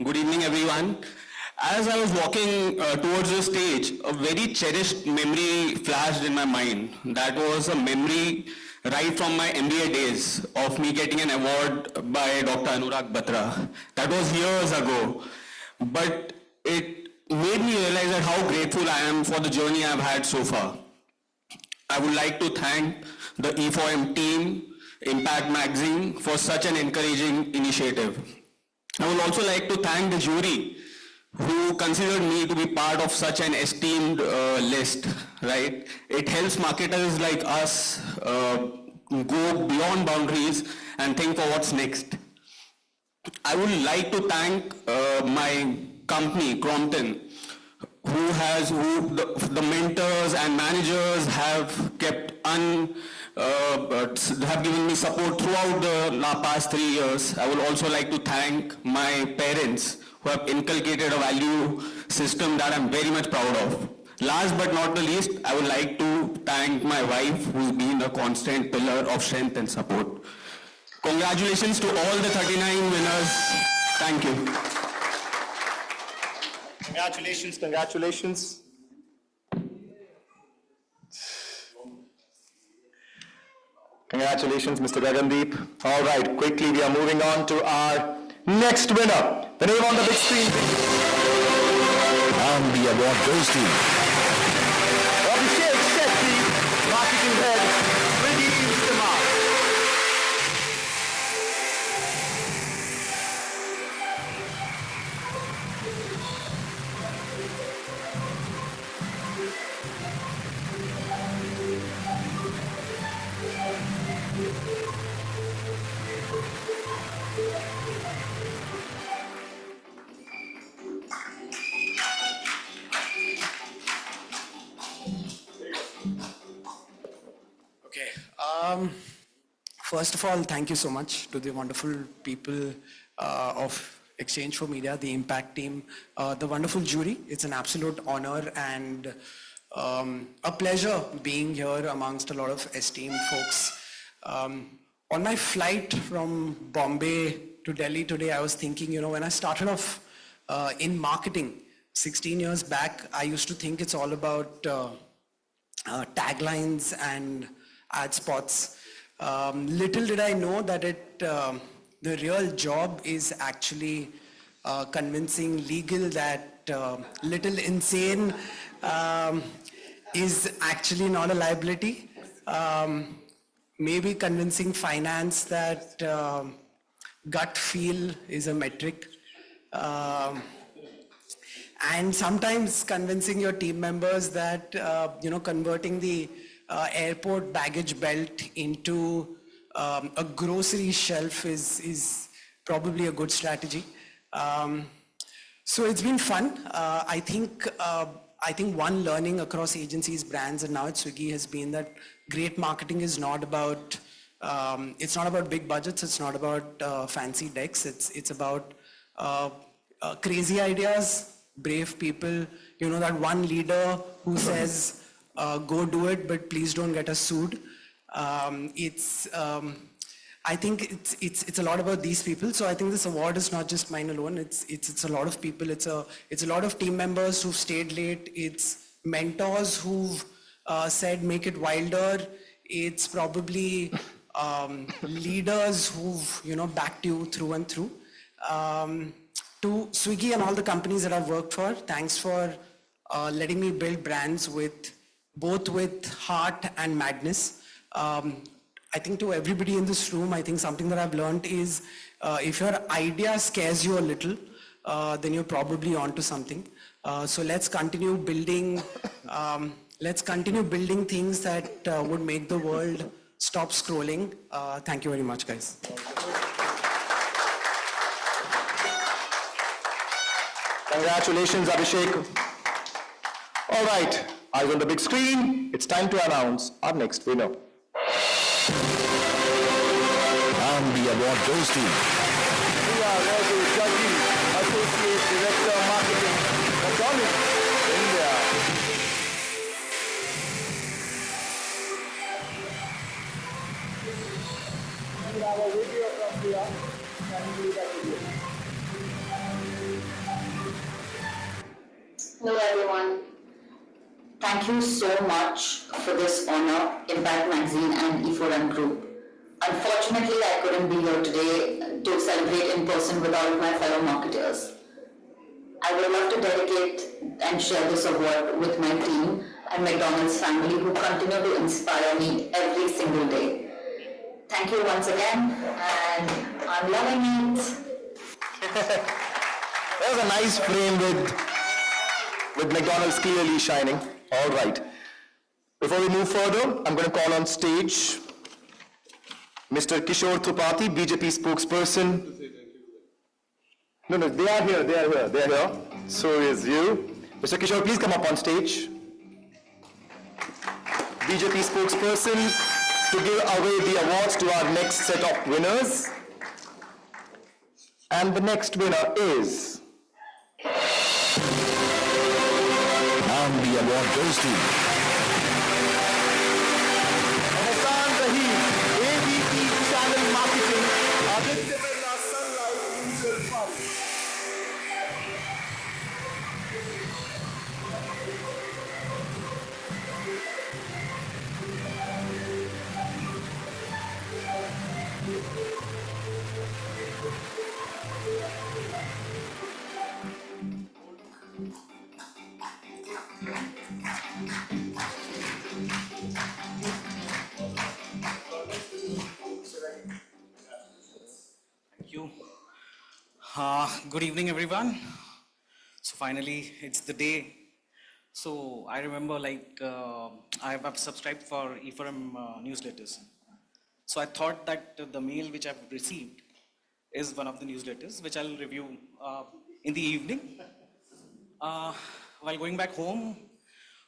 Good evening, everyone. As I was walking towards the stage, a very cherished memory flashed in my mind. That was a memory right from my MBA days of me getting an award by Dr. Anurag Batra. That was years ago. But it made me realize that how grateful I am for the journey I've had so far. I would like to thank the E4M team, Impact Magazine, for such an encouraging initiative. I would also like to thank the jury who considered me to be part of such an esteemed list, right? It helps marketers like us go beyond boundaries and think for what's next. I would like to thank my company, Crompton, the mentors and managers have kept have given me support throughout the past 3 years. I would also like to thank my parents who have inculcated a value system that I'm very much proud of. Last but not the least, I would like to thank my wife who's been a constant pillar of strength and support. Congratulations to all the 39 winners. Thank you. Congratulations. Congratulations, Mr. Gagandeep. All right, quickly we are moving on to our next winner. The name on the big screen. and the award goes to Abhishek Shetty, Marketing Head, Redefining. First of all, thank you so much to the wonderful people of Exchange for Media, the Impact team, the wonderful jury. It's an absolute honor and a pleasure being here amongst a lot of esteemed folks. On my flight from Bombay to Delhi today, I was thinking, when I started off in marketing 16 years back, I used to think it's all about taglines and ad spots. Little did I know that the real job is actually convincing legal that little insane is actually not a liability. Maybe convincing finance that gut feel is a metric. And sometimes convincing your team members that, converting the airport baggage belt into a grocery shelf is probably a good strategy. So it's been fun. I think one learning across agencies, brands, and now at Swiggy has been that great marketing is not about, it's not about big budgets, it's not about fancy decks, it's about crazy ideas, brave people, that one leader who says, go do it, but please don't get us sued. I think it's a lot about these people. So I think this award is not just mine alone. It's a lot of people. It's a lot of team members who've stayed late. It's mentors who've said make it wilder. It's probably leaders who've backed you through and through. To Swiggy and all the companies that I've worked for, thanks for letting me build brands both with heart and madness. I think to everybody in this room, I think something that I've learned is if your idea scares you a little, then you're probably onto something. So let's continue building things that would make the world stop scrolling. Thank you very much, guys. Congratulations, Abhishek. All right, eyes on the big screen. It's time to announce our next winner. And the award goes to Associate Director Marketing, McDonald's, India. We have a video from Priya. Can you do that video? Hello everyone. Thank you so much for this honor, Impact Magazine and E4M Group. Unfortunately, I couldn't be here today to celebrate in person with all of my fellow marketers. I would love to dedicate and share this award with my team and McDonald's family who continue to inspire me every single day. Thank you once again, and I'm loving it. There's a nice frame with McDonald's clearly shining. All right. Before we move further, I'm going to call on stage Mr. Kishore Tripathi, BJP spokesperson. No, they are here. So is you. Mr. Kishore, please come up on stage. BJP spokesperson to give away the awards to our next set of winners. And the next winner is... And the award goes to AVP Channel Marketing, Aditya Birla Sunlight Mutual Fund. Good evening, everyone. So finally, it's the day. So I remember I have subscribed for E4M newsletters. So I thought that the mail which I've received is one of the newsletters, which I'll review in the evening. While going back home,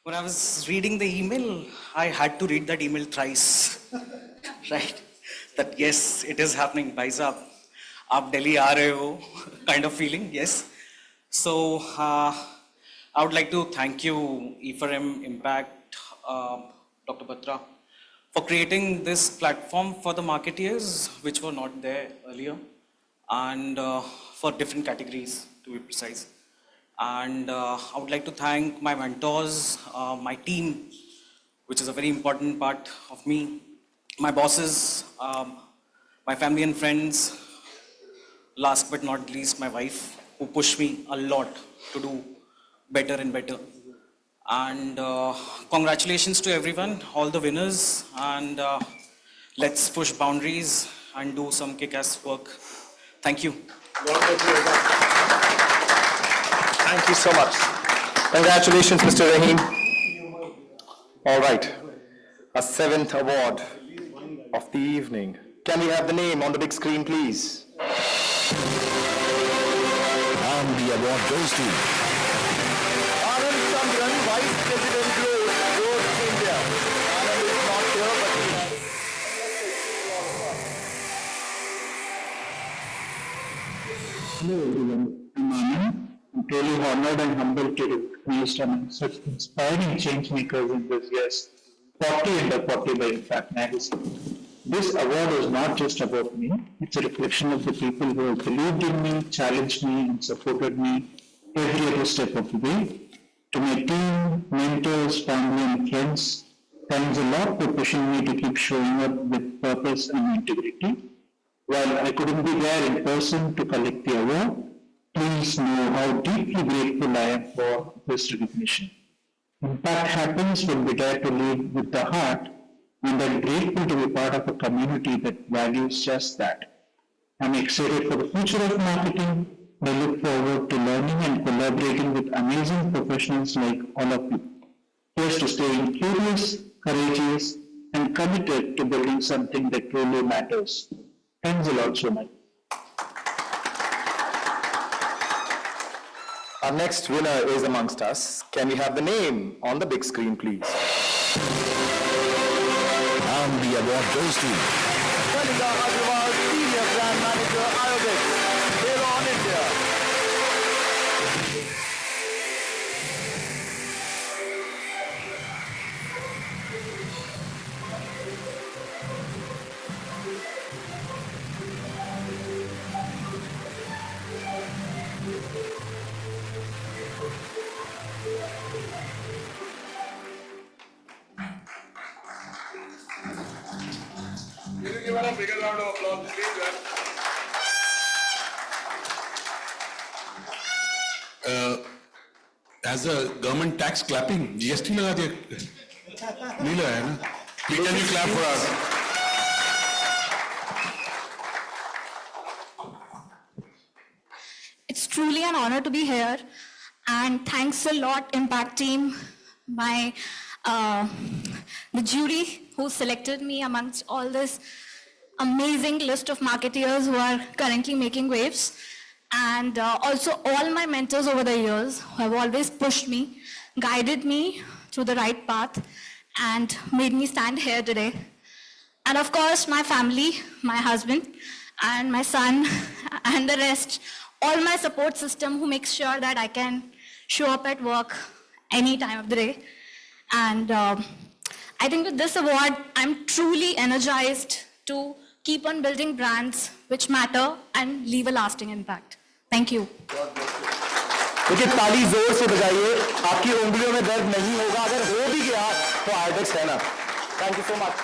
when I was reading the email, I had to read that email thrice. right? That yes, it is happening, bhai saab. Aap Delhi aa rahe ho, kind of feeling, yes. So I would like to thank you, E4M Impact, Dr. Batra, for creating this platform for the marketeers, which were not there earlier, and for different categories, to be precise. And I would like to thank my mentors, my team, which is a very important part of me, my bosses, my family and friends, last but not least, my wife, who pushed me a lot to do better and better. And congratulations to everyone, all the winners, and let's push boundaries and do some kick-ass work. Thank you. Thank you so much. Congratulations, Mr. Rahim. All right, a seventh award of the evening. Can we have the name on the big screen, please? And the award goes to Anand Chandran, Vice President Growth India. Anand is not here, but he has. Hello everyone, I'm Anand. I'm truly honored and humbled to be recognized among such inspiring change makers in this year's 40 Under 40 by Impact magazine. This award is not just about me, it's a reflection of the people who have believed in me, challenged me, and supported me every other step of the way. To my team, mentors, family, and friends, thanks a lot for pushing me to keep showing up with purpose and integrity. While I couldn't be there in person to collect the award, please know how deeply grateful I am for this recognition. Impact happens when we dare to lead with the heart, and I'm grateful to be part of a community that values just that. I'm excited for the future of marketing. I look forward to learning and collaborating with amazing professionals like all of you. Here's to staying curious, courageous, and committed to building something that truly matters. Thanks a lot so much. Our next winner is amongst us. Can we have the name on the big screen, please? and the award goes to Kanika Agrawal, Senior Brand Manager, Iobix, Veron, India. Can you give her a bigger round of applause, please? As a government tax clapping, GST लगा दिया नहीं लगाया ना? Please can you clap for us? It's truly an honor to be here, and thanks a lot, Impact team, the jury who selected me amongst all this amazing list of marketeers who are currently making waves, and also all my mentors over the years who have always pushed me, guided me through the right path, and made me stand here today. And of course, my family, my husband, and my son, and the rest, all my support system who makes sure that I can show up at work any time of the day. And I think with this award, I'm truly energized to keep on building brands which matter and leave a lasting impact. Thank you. देखिए ताली जोर से बजाइए, आपकी उंगलियों में दर्द नहीं होगा, अगर हो भी गया तो आइडेक्स है ना. Thank you so much.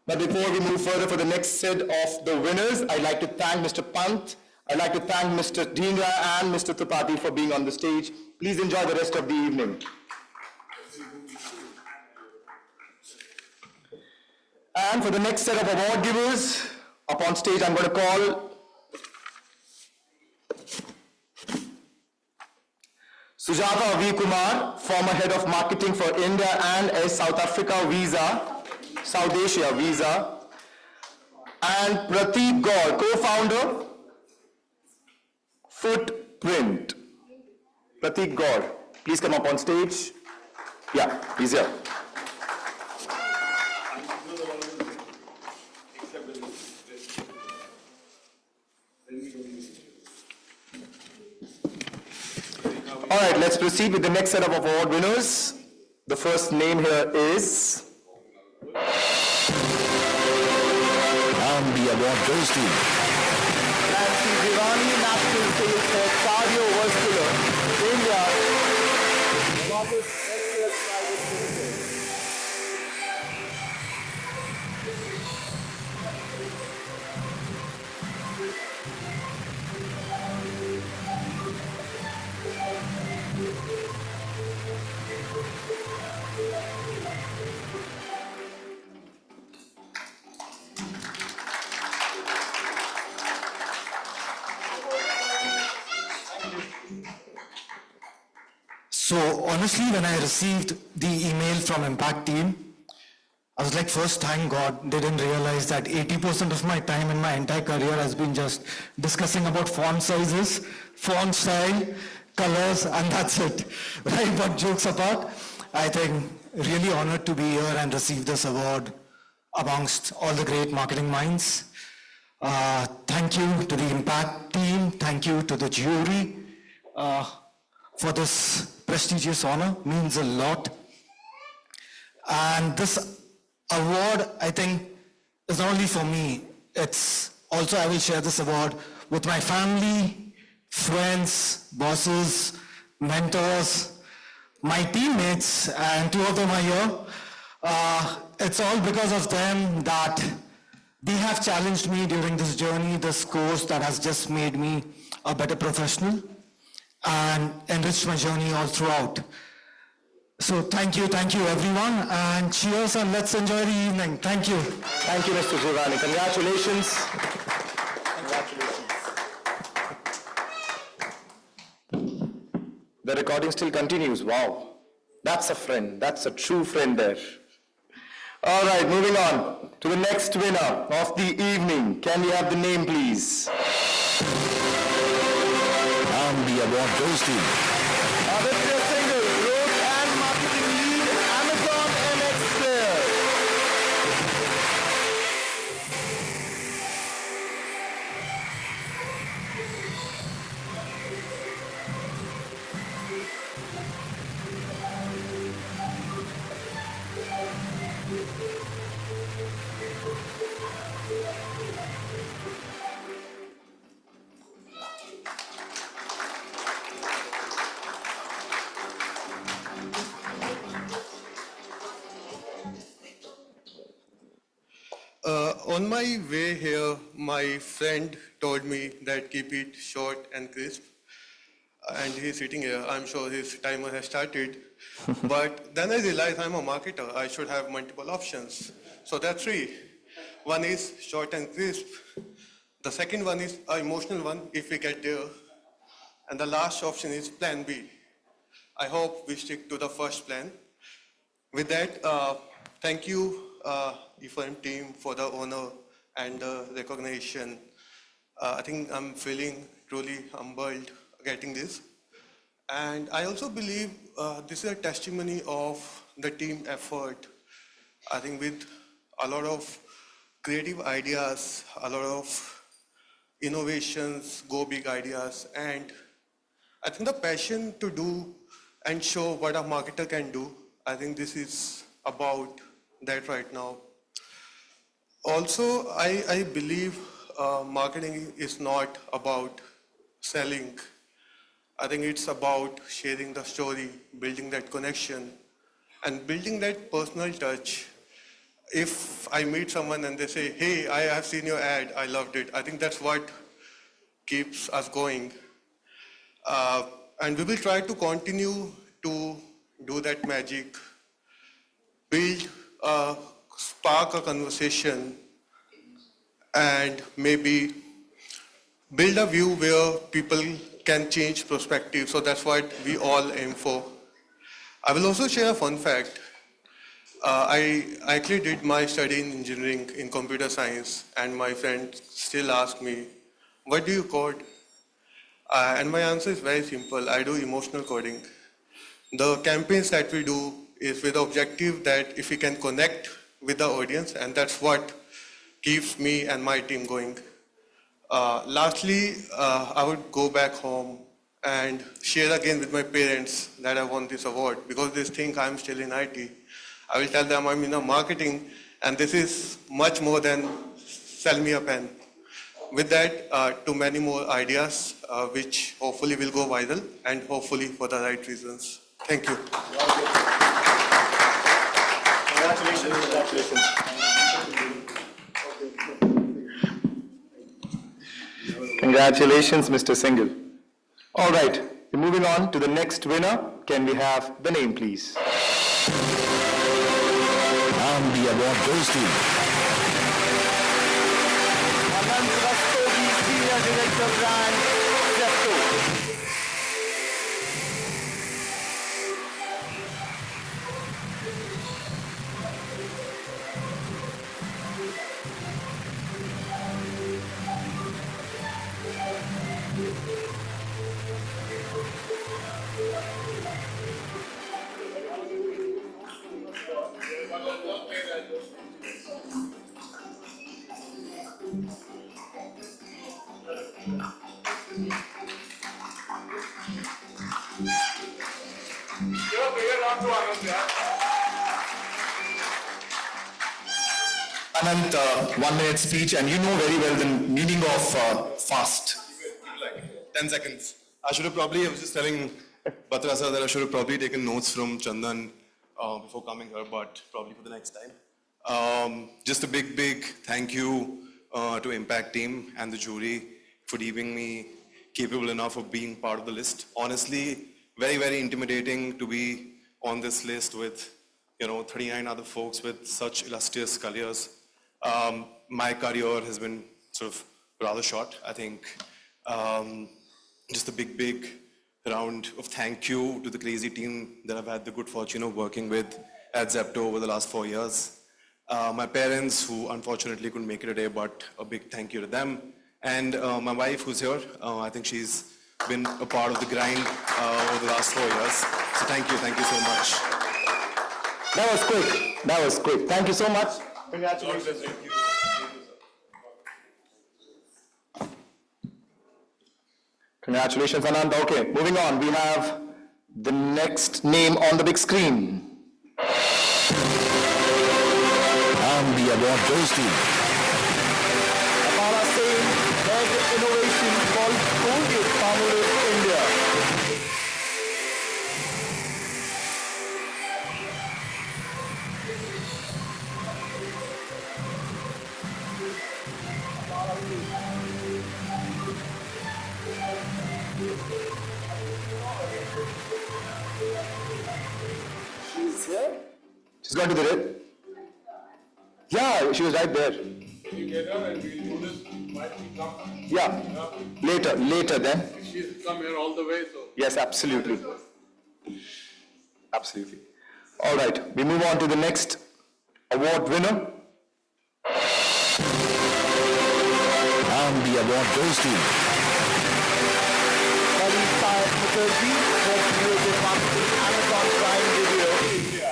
But before we move further for the next set of the winners, I'd like to thank Mr. Pant, I'd like to thank Mr. Dhingra and Mr. Tripathi for being on the stage. Please enjoy the rest of the evening. And for the next set of award givers, up on stage I'm going to call Sujata V. Kumar, former head of marketing for India and South Africa Visa, South Asia Visa, and Prateek Gaur, co-founder, Footprint. Prateek Gaur, please come up on stage. Yeah, he's here. All right, let's proceed with the next set of award winners. The first name here is... And the award goes to Nancy Divani, National Sales for Cardiovascular, India. Novartis Healthcare Private Limited. So honestly, when I received the email from Impact team, I was like, first, thank God, they didn't realize that 80% of my time in my entire career has been just discussing about font sizes, font style, colors, and that's it. Right, but jokes apart, I think really honored to be here and receive this award amongst all the great marketing minds. Thank you to the Impact team, thank you to the jury for this prestigious honor, means a lot. And this award, I think, is not only for me, it's also I will share this award with my family, friends, bosses, mentors, my teammates, and two of them are here. It's all because of them that they have challenged me during this journey, this course that has just made me a better professional and enriched my journey all throughout. So thank you everyone, and cheers, and let's enjoy the evening. Thank you. Thank you, Mr. Giovanni. Congratulations. The recording still continues. Wow. That's a friend. That's a true friend there. All right, moving on to the next winner of the evening. Can we have the name, please? And the award goes to Aditya Singhal, Growth and Marketing Lead, Amazon MX Player. On my way here, my friend told me that keep it short and crisp. And he's sitting here. I'm sure his timer has started. But then I realized I'm a marketer. I should have multiple options. So that's three. One is short and crisp. The second one is an emotional one, if we get there. And the last option is plan B. I hope we stick to the first plan. With that, thank you, EFM team, for the honor and the recognition. I think I'm feeling truly humbled getting this. And I also believe this is a testimony of the team effort. I think with a lot of creative ideas, a lot of innovations, go big ideas, and I think the passion to do and show what a marketer can do, I think this is about that right now. Also, I believe marketing is not about selling. I think it's about sharing the story, building that connection, and building that personal touch. If I meet someone and they say, hey, I have seen your ad, I loved it, I think that's what keeps us going. And we will try to continue to do that magic, build, spark a conversation, and maybe build a view where people can change perspective. So that's what we all aim for. I will also share a fun fact. I actually did my study in engineering in computer science, and my friend still ask me, what do you code? And my answer is very simple. I do emotional coding. The campaigns that we do is with the objective that if we can connect with the audience, and that's what keeps me and my team going. Lastly, I would go back home and share again with my parents that I won this award, because they think I'm still in IT. I will tell them I'm in the marketing, and this is much more than sell me a pen. With that, to many more ideas, which hopefully will go viral and hopefully for the right reasons. Thank you. Congratulations. Congratulations, Mr. Singhal. All right, we're moving on to the next winner. Can we have the name, please? And the award goes to Senior Director Brand, Zepto. Anant, 1 minute speech, and you know very well the meaning of fast. Like 10 seconds. I was just telling Batra sir that I should have probably taken notes from Chandan before coming here, but probably for the next time. Just a big thank you to Impact team and the jury for deeming me capable enough of being part of the list. Honestly, very intimidating to be on this list with 39 other folks with such illustrious careers. My career has been sort of rather short. I think just a big round of thank you to the crazy team that I've had the good fortune of working with at Zepto over the last 4 years. My parents, who unfortunately couldn't make it today, but a big thank you to them. And my wife, who's here, I think she's been a part of the grind over the last 4 years. So thank you so much. That was quick. Thank you so much. Congratulations. Congratulations, Anand. Okay, moving on. We have the next name on the big screen. And the award goes to Apara Singh, Head Innovation for Colgate-Palmolive, India. She's here? She's gone to the red? Yeah, she was right there. You get her and we'll do this. Might she come? Yeah, later then. She's come here all the way, so. Yes, absolutely. Absolutely. All right, we move on to the next award winner. And the award goes to Mukherjee for creative marketing, Amazon Prime Video India.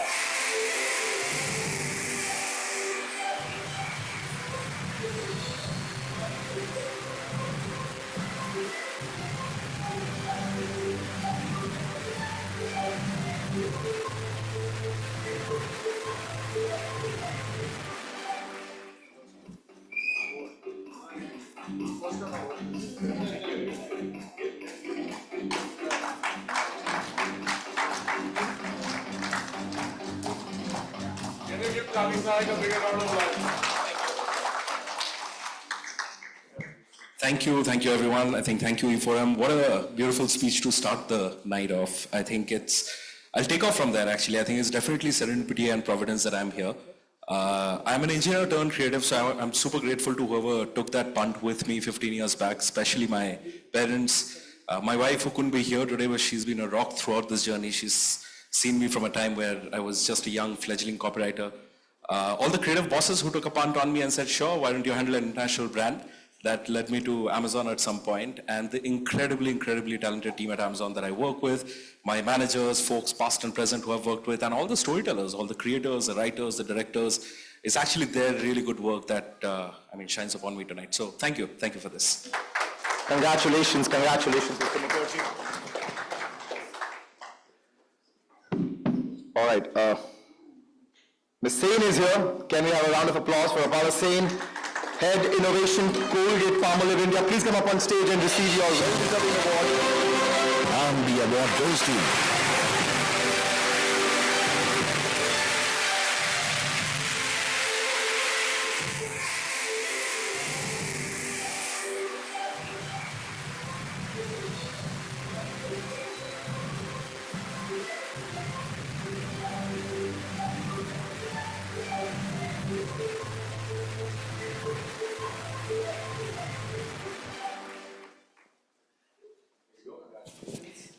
Thank you everyone. I think thank you E4M. What a beautiful speech to start the night off. I think I'll take off from there actually. I think it's definitely serendipity and providence that I'm here. I'm an engineer turned creative, so I'm super grateful to whoever took that punt with me 15 years back, especially my parents. My wife, who couldn't be here today, but she's been a rock throughout this journey. She's seen me from a time where I was just a young fledgling copywriter. All the creative bosses who took a punt on me and said, sure, why don't you handle an international brand? That led me to Amazon at some point, and the incredibly talented team at Amazon that I work with, my managers, folks past and present who I've worked with, and all the storytellers, all the creators, the writers, the directors. It's actually their really good work that shines upon me tonight. So thank you for this. Congratulations, Mr. Mukherjee. All right. Ms. Sain is here. Can we have a round of applause for Apollo Sain, Head Innovation, Colgate Palmolive India. Please come up on stage and receive your well-deserving award. And the award goes to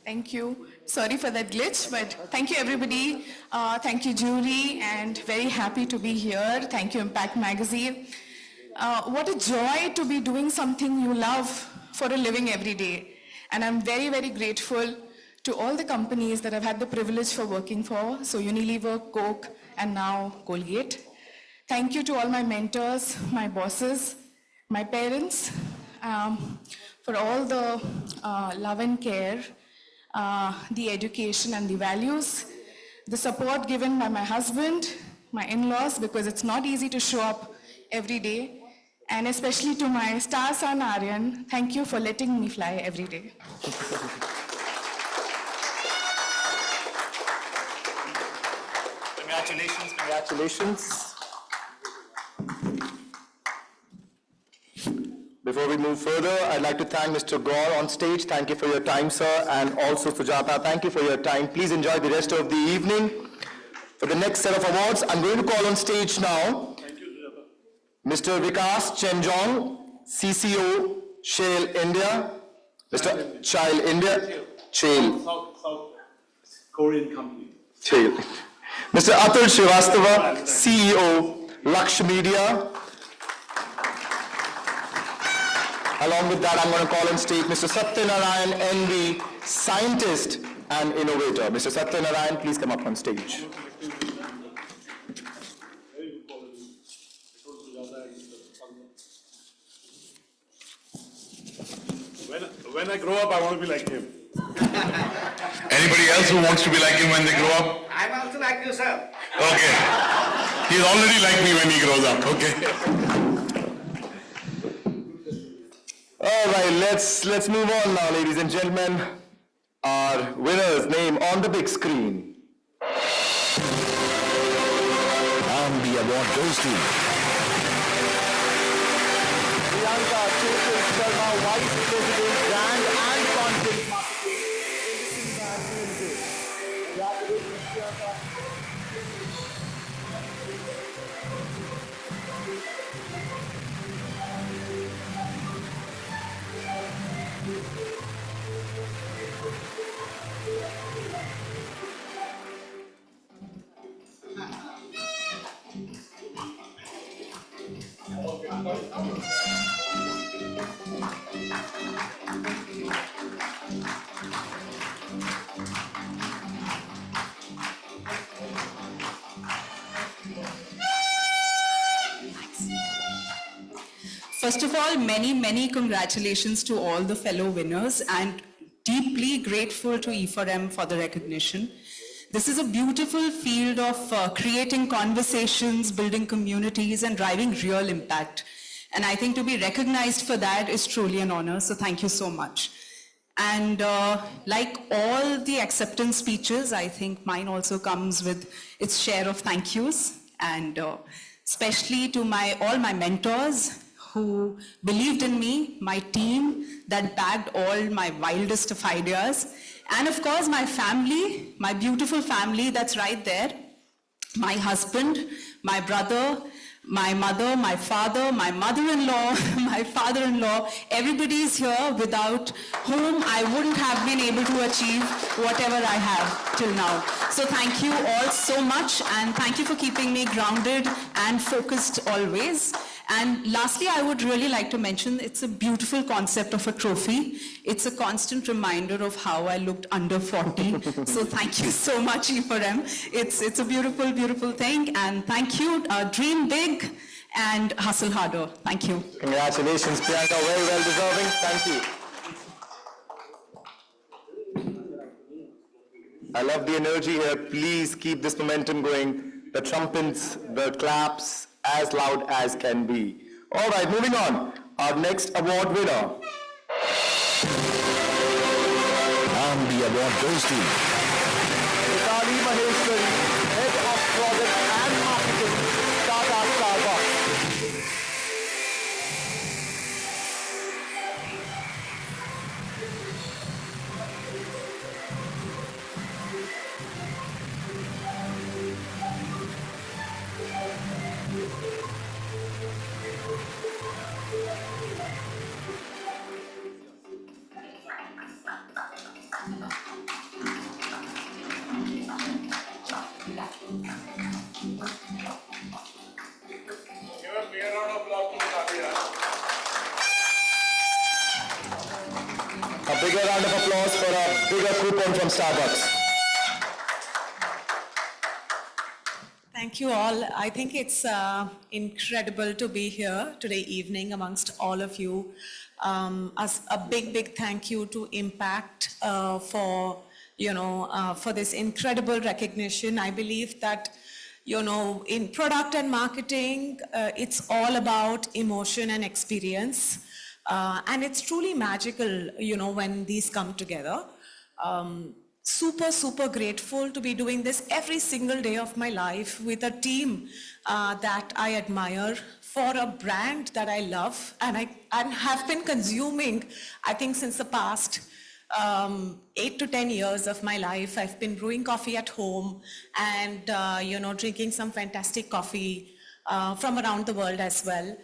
Thank you. Sorry for that glitch, but thank you everybody. Thank you jury, and very happy to be here. Thank you Impact Magazine. What a joy to be doing something you love for a living every day. And I'm very, very grateful to all the companies that I've had the privilege for working for. So Unilever, Coke, and now Colgate. Thank you to all my mentors, my bosses, my parents, for all the love and care, the education and the values, the support given by my husband, my in-laws, because it's not easy to show up every day, and especially to my star son Aryan, thank you for letting me fly every day. Congratulations, congratulations. Before we move further, I'd like to thank Mr. Gaur on stage. Thank you for your time, sir. And also Sujata, thank you for your time. Please enjoy the rest of the evening. For the next set of awards, I'm going to call on stage now Mr. Vikas Chenjong, CCO, Shale India. Mr. Shale India. Shale. South Korean company. Shale. Mr. Atul Srivastava, CEO, Laksh Media. Along with that, I'm going to call on stage Mr. Satyanarayan NV, scientist and innovator. Mr. Satyanarayan, please come up on stage. When I grow up, I want to be like him. Anybody else who wants to be like him when they grow up? I'm also like you, sir. Okay. He's already like me when he grows up. Okay. All right, let's move on now, ladies and gentlemen. Our winner's name on the big screen. And the award goes to Priyanka Chetan Sharma, Vice President, Brand and Content Marketing, Industry Brand Limited. Congratulations, Priyanka. First of all, many, many congratulations to all the fellow winners, and deeply grateful to E4M for the recognition. This is a beautiful field of creating conversations, building communities, and driving real impact. And I think to be recognized for that is truly an honor, so thank you so much. And like all the acceptance speeches, I think mine also comes with its share of thank yous, and especially to all my mentors who believed in me, my team that backed all my wildest of ideas, and of course my family, my beautiful family that's right there, my husband, my brother, my mother, my father, my mother-in-law, my father-in-law, everybody is here without whom I wouldn't have been able to achieve whatever I have till now. So thank you all so much, and thank you for keeping me grounded and focused always. And lastly, I would really like to mention it's a beautiful concept of a trophy. It's a constant reminder of how I looked under 40. So thank you so much, E4M. It's a beautiful, beautiful thing. And thank you. Dream big and hustle harder. Thank you. Congratulations, Priyanka. Very well deserving. Thank you. I love the energy here. Please keep this momentum going. The trumpets, the claps, as loud as can be. All right, moving on. Our next award winner. And the award goes to Vitali Maheshwari, Head of Product and Marketing, Tata Starbucks. A bigger round of applause for a bigger coupon from Starbucks. Thank you all. I think it's incredible to be here today evening amongst all of you. As a big thank you to Impact for this incredible recognition. I believe that in product and marketing, it's all about emotion and experience. And it's truly magical, when these come together. Super grateful to be doing this every single day of my life with a team that I admire, for a brand that I love and have been consuming, I think, since the past 8 to 10 years of my life. I've been brewing coffee at home and, drinking some fantastic coffee from around the world as well.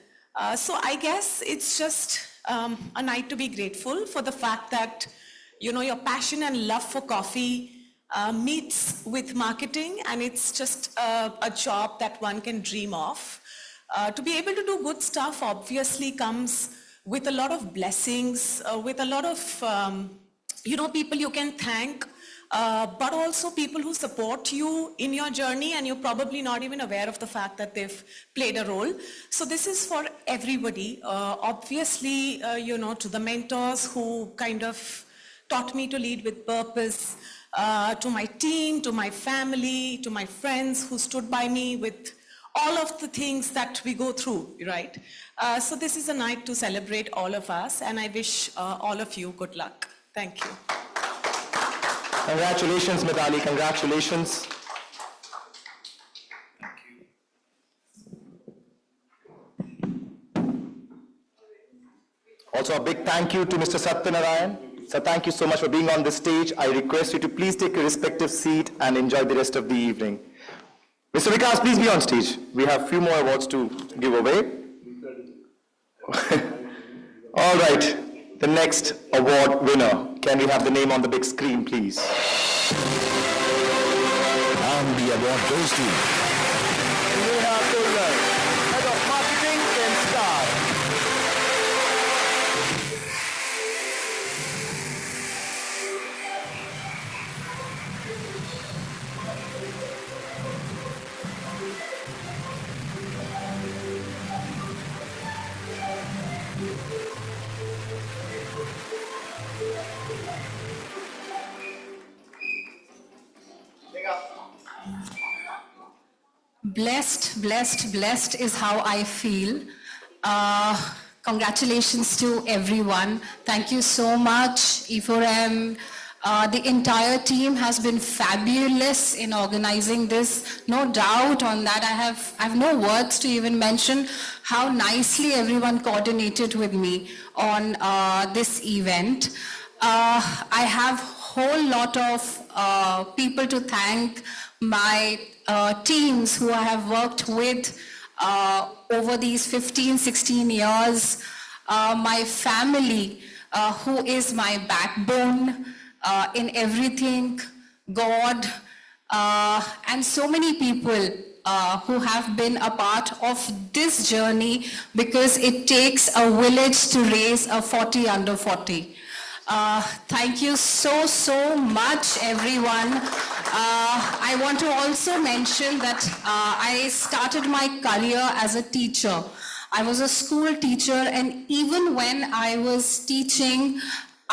So I guess it's just a night to be grateful for the fact that, your passion and love for coffee meets with marketing, and it's just a job that one can dream of. To be able to do good stuff obviously comes with a lot of blessings, with a lot of, people you can thank, but also people who support you in your journey, and you're probably not even aware of the fact that they've played a role. So this is for everybody. Obviously, to the mentors who kind of taught me to lead with purpose, to my team, to my family, to my friends who stood by me with all of the things that we go through, right? So this is a night to celebrate all of us, and I wish all of you good luck. Thank you. Congratulations, Mithali, congratulations. Also, a big thank you to Mr. Satyanarayan. So thank you so much for being on this stage. I request you to please take a respective seat and enjoy the rest of the evening. Mr. Vikas, please be on stage. We have a few more awards to give away. All right, the next award winner. Can we have the name on the big screen, please? And the award goes to We have to learn. Head of Marketing, Ken Star. Blessed is how I feel. Congratulations to everyone. Thank you so much, E4M. The entire team has been fabulous in organizing this. No doubt on that. I have no words to even mention how nicely everyone coordinated with me on this event. I have a whole lot of people to thank. My teams who I have worked with over these 15, 16 years, my family who is my backbone in everything, God, and so many people who have been a part of this journey, because it takes a village to raise a 40 under 40. Thank you so much, everyone. I want to also mention that I started my career as a teacher. I was a school teacher, and even when I was teaching,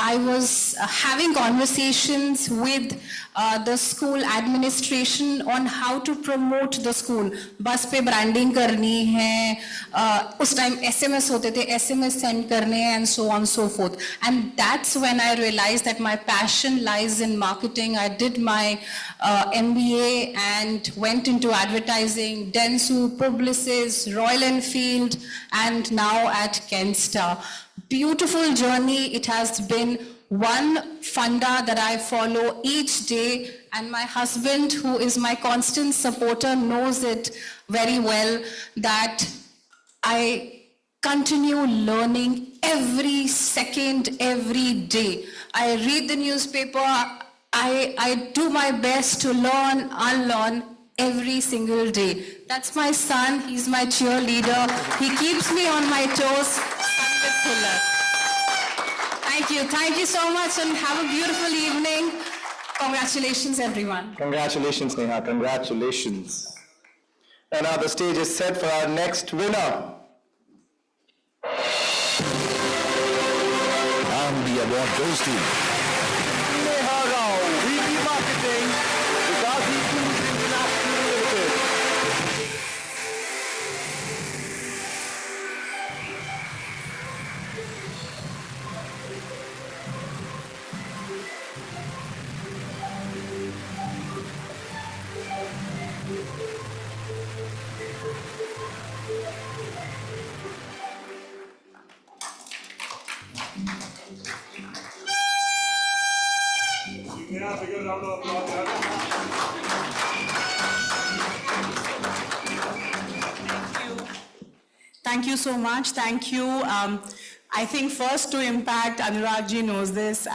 I was having conversations with the school administration on how to promote the school. बस पे branding करनी है, उस time SMS होते थे, SMS send करने हैं, and so on and so forth. And that's when I realized that my passion lies in marketing. I did my MBA and went into advertising, Dentsu, Publicis, Royal Enfield, and now at Kenstar. Beautiful journey it has been. One funda that I follow each day, and my husband, who is my constant supporter, knows it very well, that I continue learning every second, every day. I read the newspaper, I do my best to learn, unlearn every single day. That's my son, he's my cheerleader. He keeps me on my toes. Thank you so much and have a beautiful evening. Congratulations everyone. Congratulations, Neha, congratulations. And now the stage is set for our next winner. And the award goes to Neha Rao, VP Marketing, Vikas Foods International Limited. Thank you so much. Thank you. I think first to impact, Anurag ji knows this.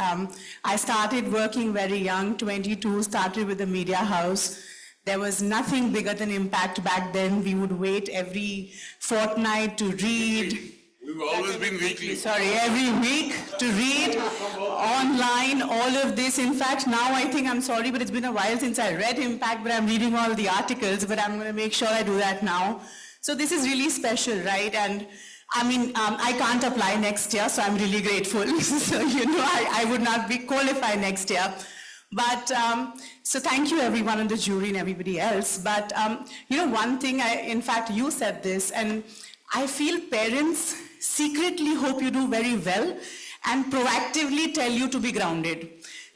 I started working very young, 22, started with the media house. There was nothing bigger than Impact back then. We would wait every fortnight to read. We've always been weekly. Sorry, every week to read online, all of this. In fact, now I think, I'm sorry, but it's been a while since I read Impact, but I'm reading all the articles, but I'm going to make sure I do that now. So this is really special, right? And I mean, I can't apply next year, so I'm really grateful. So, you know, I would not be qualified next year. But, so thank you everyone in the jury and everybody else. But, you know, one thing, in fact, you said this, and I feel parents secretly hope you do very well and proactively tell you to be grounded.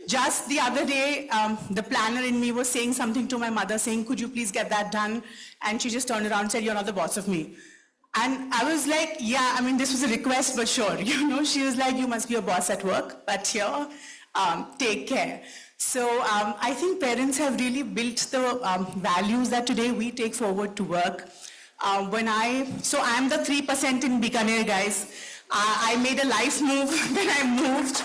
Just the other day, the planner in me was saying something to my mother, saying, could you please get that done? And she just turned around and said, you're not the boss of me. And I was like, yeah, I mean, this was a request, but sure. You know, she was like, you must be a boss at work, but here, take care. So I think parents have really built the values that today we take forward to work. So I'm the 3% in Bikaner, guys. I made a life move when I moved.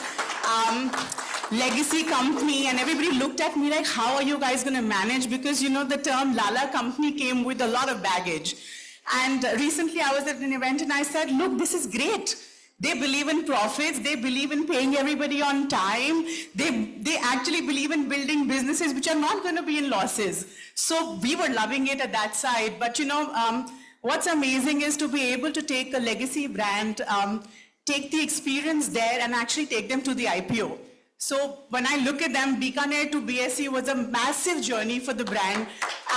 Legacy company, and everybody looked at me like, how are you guys going to manage? Because, you know, the term Lala company came with a lot of baggage. And recently I was at an event and I said, look, this is great. They believe in profits. They believe in paying everybody on time. They actually believe in building businesses which are not going to be in losses. So we were loving it at that side. But, you know, what's amazing is to be able to take a legacy brand, take the experience there and actually take them to the IPO. So when I look at them, Bikaner to BSE was a massive journey for the brand.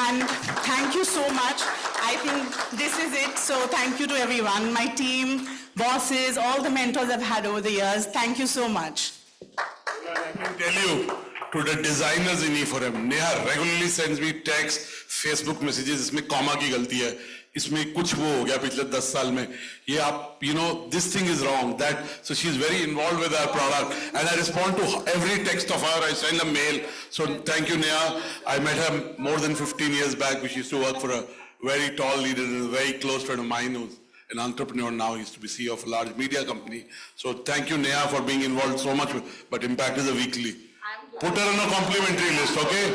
And thank you so much. I think this is it. So thank you to everyone, my team, bosses, all the mentors I've had over the years. Thank you so much. I can tell you, to the designers in E4M, Neha regularly sends me texts, Facebook messages, इसमें comma की गलती है, इसमें कुछ वो हो गया पिछले 10 साल में, ये आप, you know, this thing is wrong, that, so she's very involved with our product, and I respond to every text of her, I send a mail, so thank you Neha. I met her more than 15 years back, we used to work for a very tall leader, and a very close friend of mine who's an entrepreneur now, he used to be CEO of a large media company. So thank you Neha for being involved so much, but Impact is a weekly. Put her on a complimentary list, okay?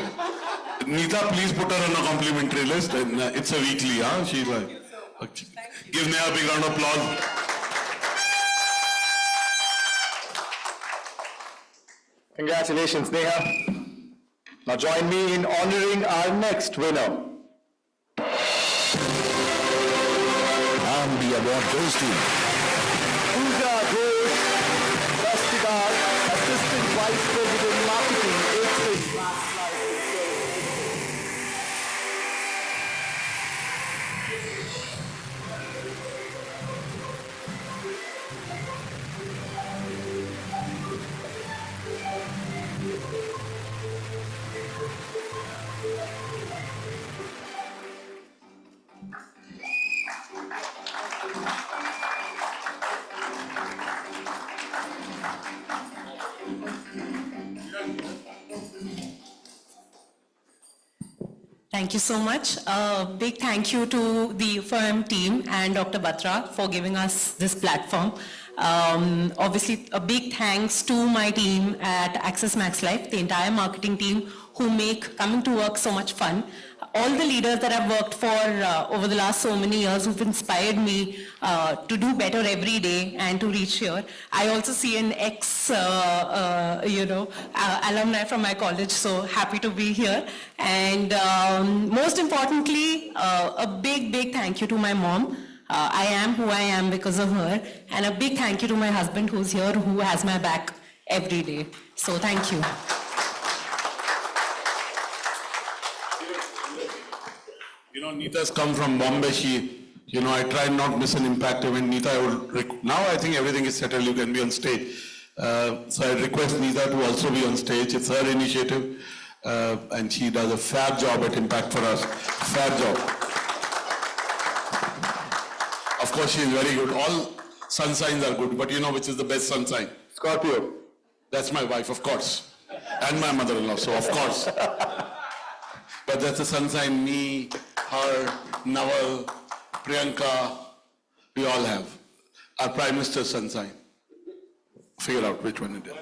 Neeta, please put her on a complimentary list, and it's a weekly, huh? She's like, okay. Give Neha a big round of applause. Congratulations, Neha. Now join me in honoring our next winner. And the award goes to Pooja Ghosh, Swastika Thank you so much. Big thank you to the firm team and Dr. Batra for giving us this platform. Obviously, a big thanks to my team at Access Max Life, the entire marketing team who make coming to work so much fun. All the leaders that I've worked for over the last so many years who've inspired me to do better every day and to reach here. I also see an alumni from my college, so happy to be here. And most importantly, a big thank you to my mom. I am who I am because of her. And a big thank you to my husband who's here, who has my back every day. So thank you. You know, Neeta's come from Bombay. I try not miss an impact event. Neeta, now I think everything is settled. You can be on stage. So I request Neeta to also be on stage. It's her initiative. And she does a fab job at Impact for us. Fab job. Of course, she is very good. All sun signs are good, but you know which is the best sun sign? Scorpio. That's my wife, of course. And my mother-in-law, so of course. But that's the sun sign, me, her, Naval, Priyanka, we all have. Our Prime Minister's sun sign. Figure out which one it is.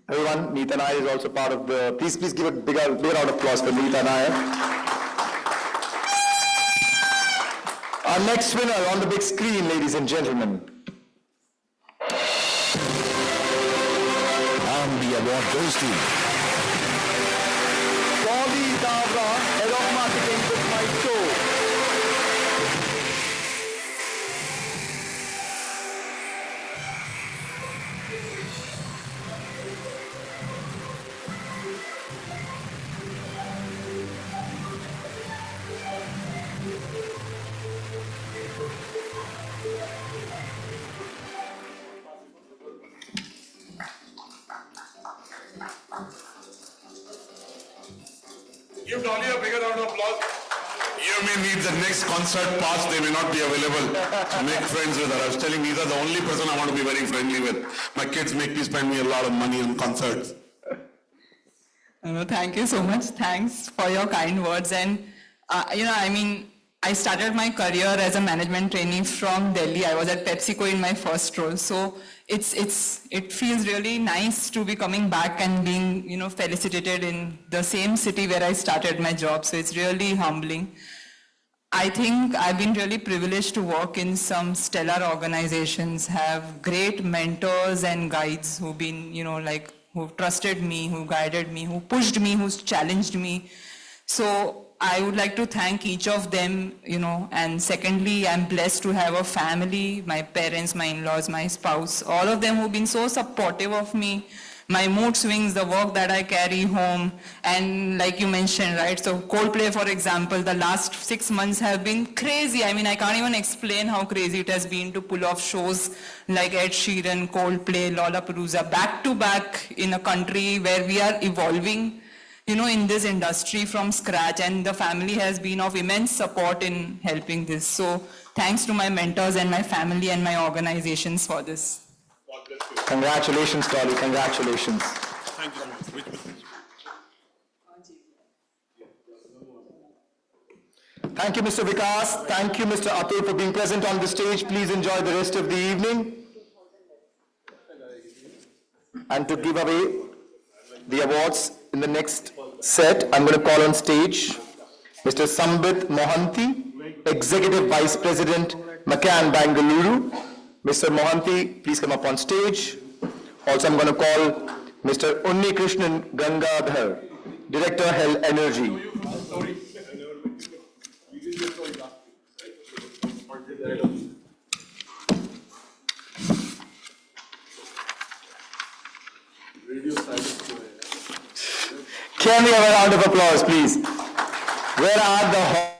Everyone, Neeta Nair is also part of the, please give a big round of applause for Neeta Nair. Our next winner on the big screen, ladies and gentlemen. And the award goes to Bobby Davra, Head of Marketing with My Show. Give Dolly a bigger round of applause. You may need the next concert pass, they may not be available. Make friends with her. I was telling Neeta, the only person I want to be very friendly with. My kids make me spend a lot of money on concerts. Thank you so much. Thanks for your kind words. And, I started my career as a management trainee from Delhi. I was at PepsiCo in my first role. So it feels really nice to be coming back and being, felicitated in the same city where I started my job. So it's really humbling. I think I've been really privileged to work in some stellar organizations, have great mentors and guides who've been, who've trusted me, who guided me, who pushed me, who's challenged me. So I would like to thank each of them, and secondly, I'm blessed to have a family, my parents, my in-laws, my spouse, all of them who've been so supportive of me, my mood swings, the work that I carry home, and like you mentioned, right, so Coldplay, for example, the last 6 months have been crazy. I can't even explain how crazy it has been to pull off shows like Ed Sheeran, Coldplay, Lollapalooza, back to back in a country where we are evolving, in this industry from scratch, and the family has been of immense support in helping this. So thanks to my mentors and my family and my organizations for this. Congratulations, Dolly, congratulations. Thank you so much. Thank you, Mr. Vikas. Thank you, Mr. Atul, for being present on the stage. Please enjoy the rest of the evening. And to give away the awards in the next set, I'm going to call on stage Mr. Sambit Mohanty, Executive Vice President, McCann, Bangalore. Mr. Mohanty, please come up on stage. Also, I'm going to call Mr. Unni Krishnan Gangadhar, Director, Hell Energy. Can we have a round of applause, please? Where are the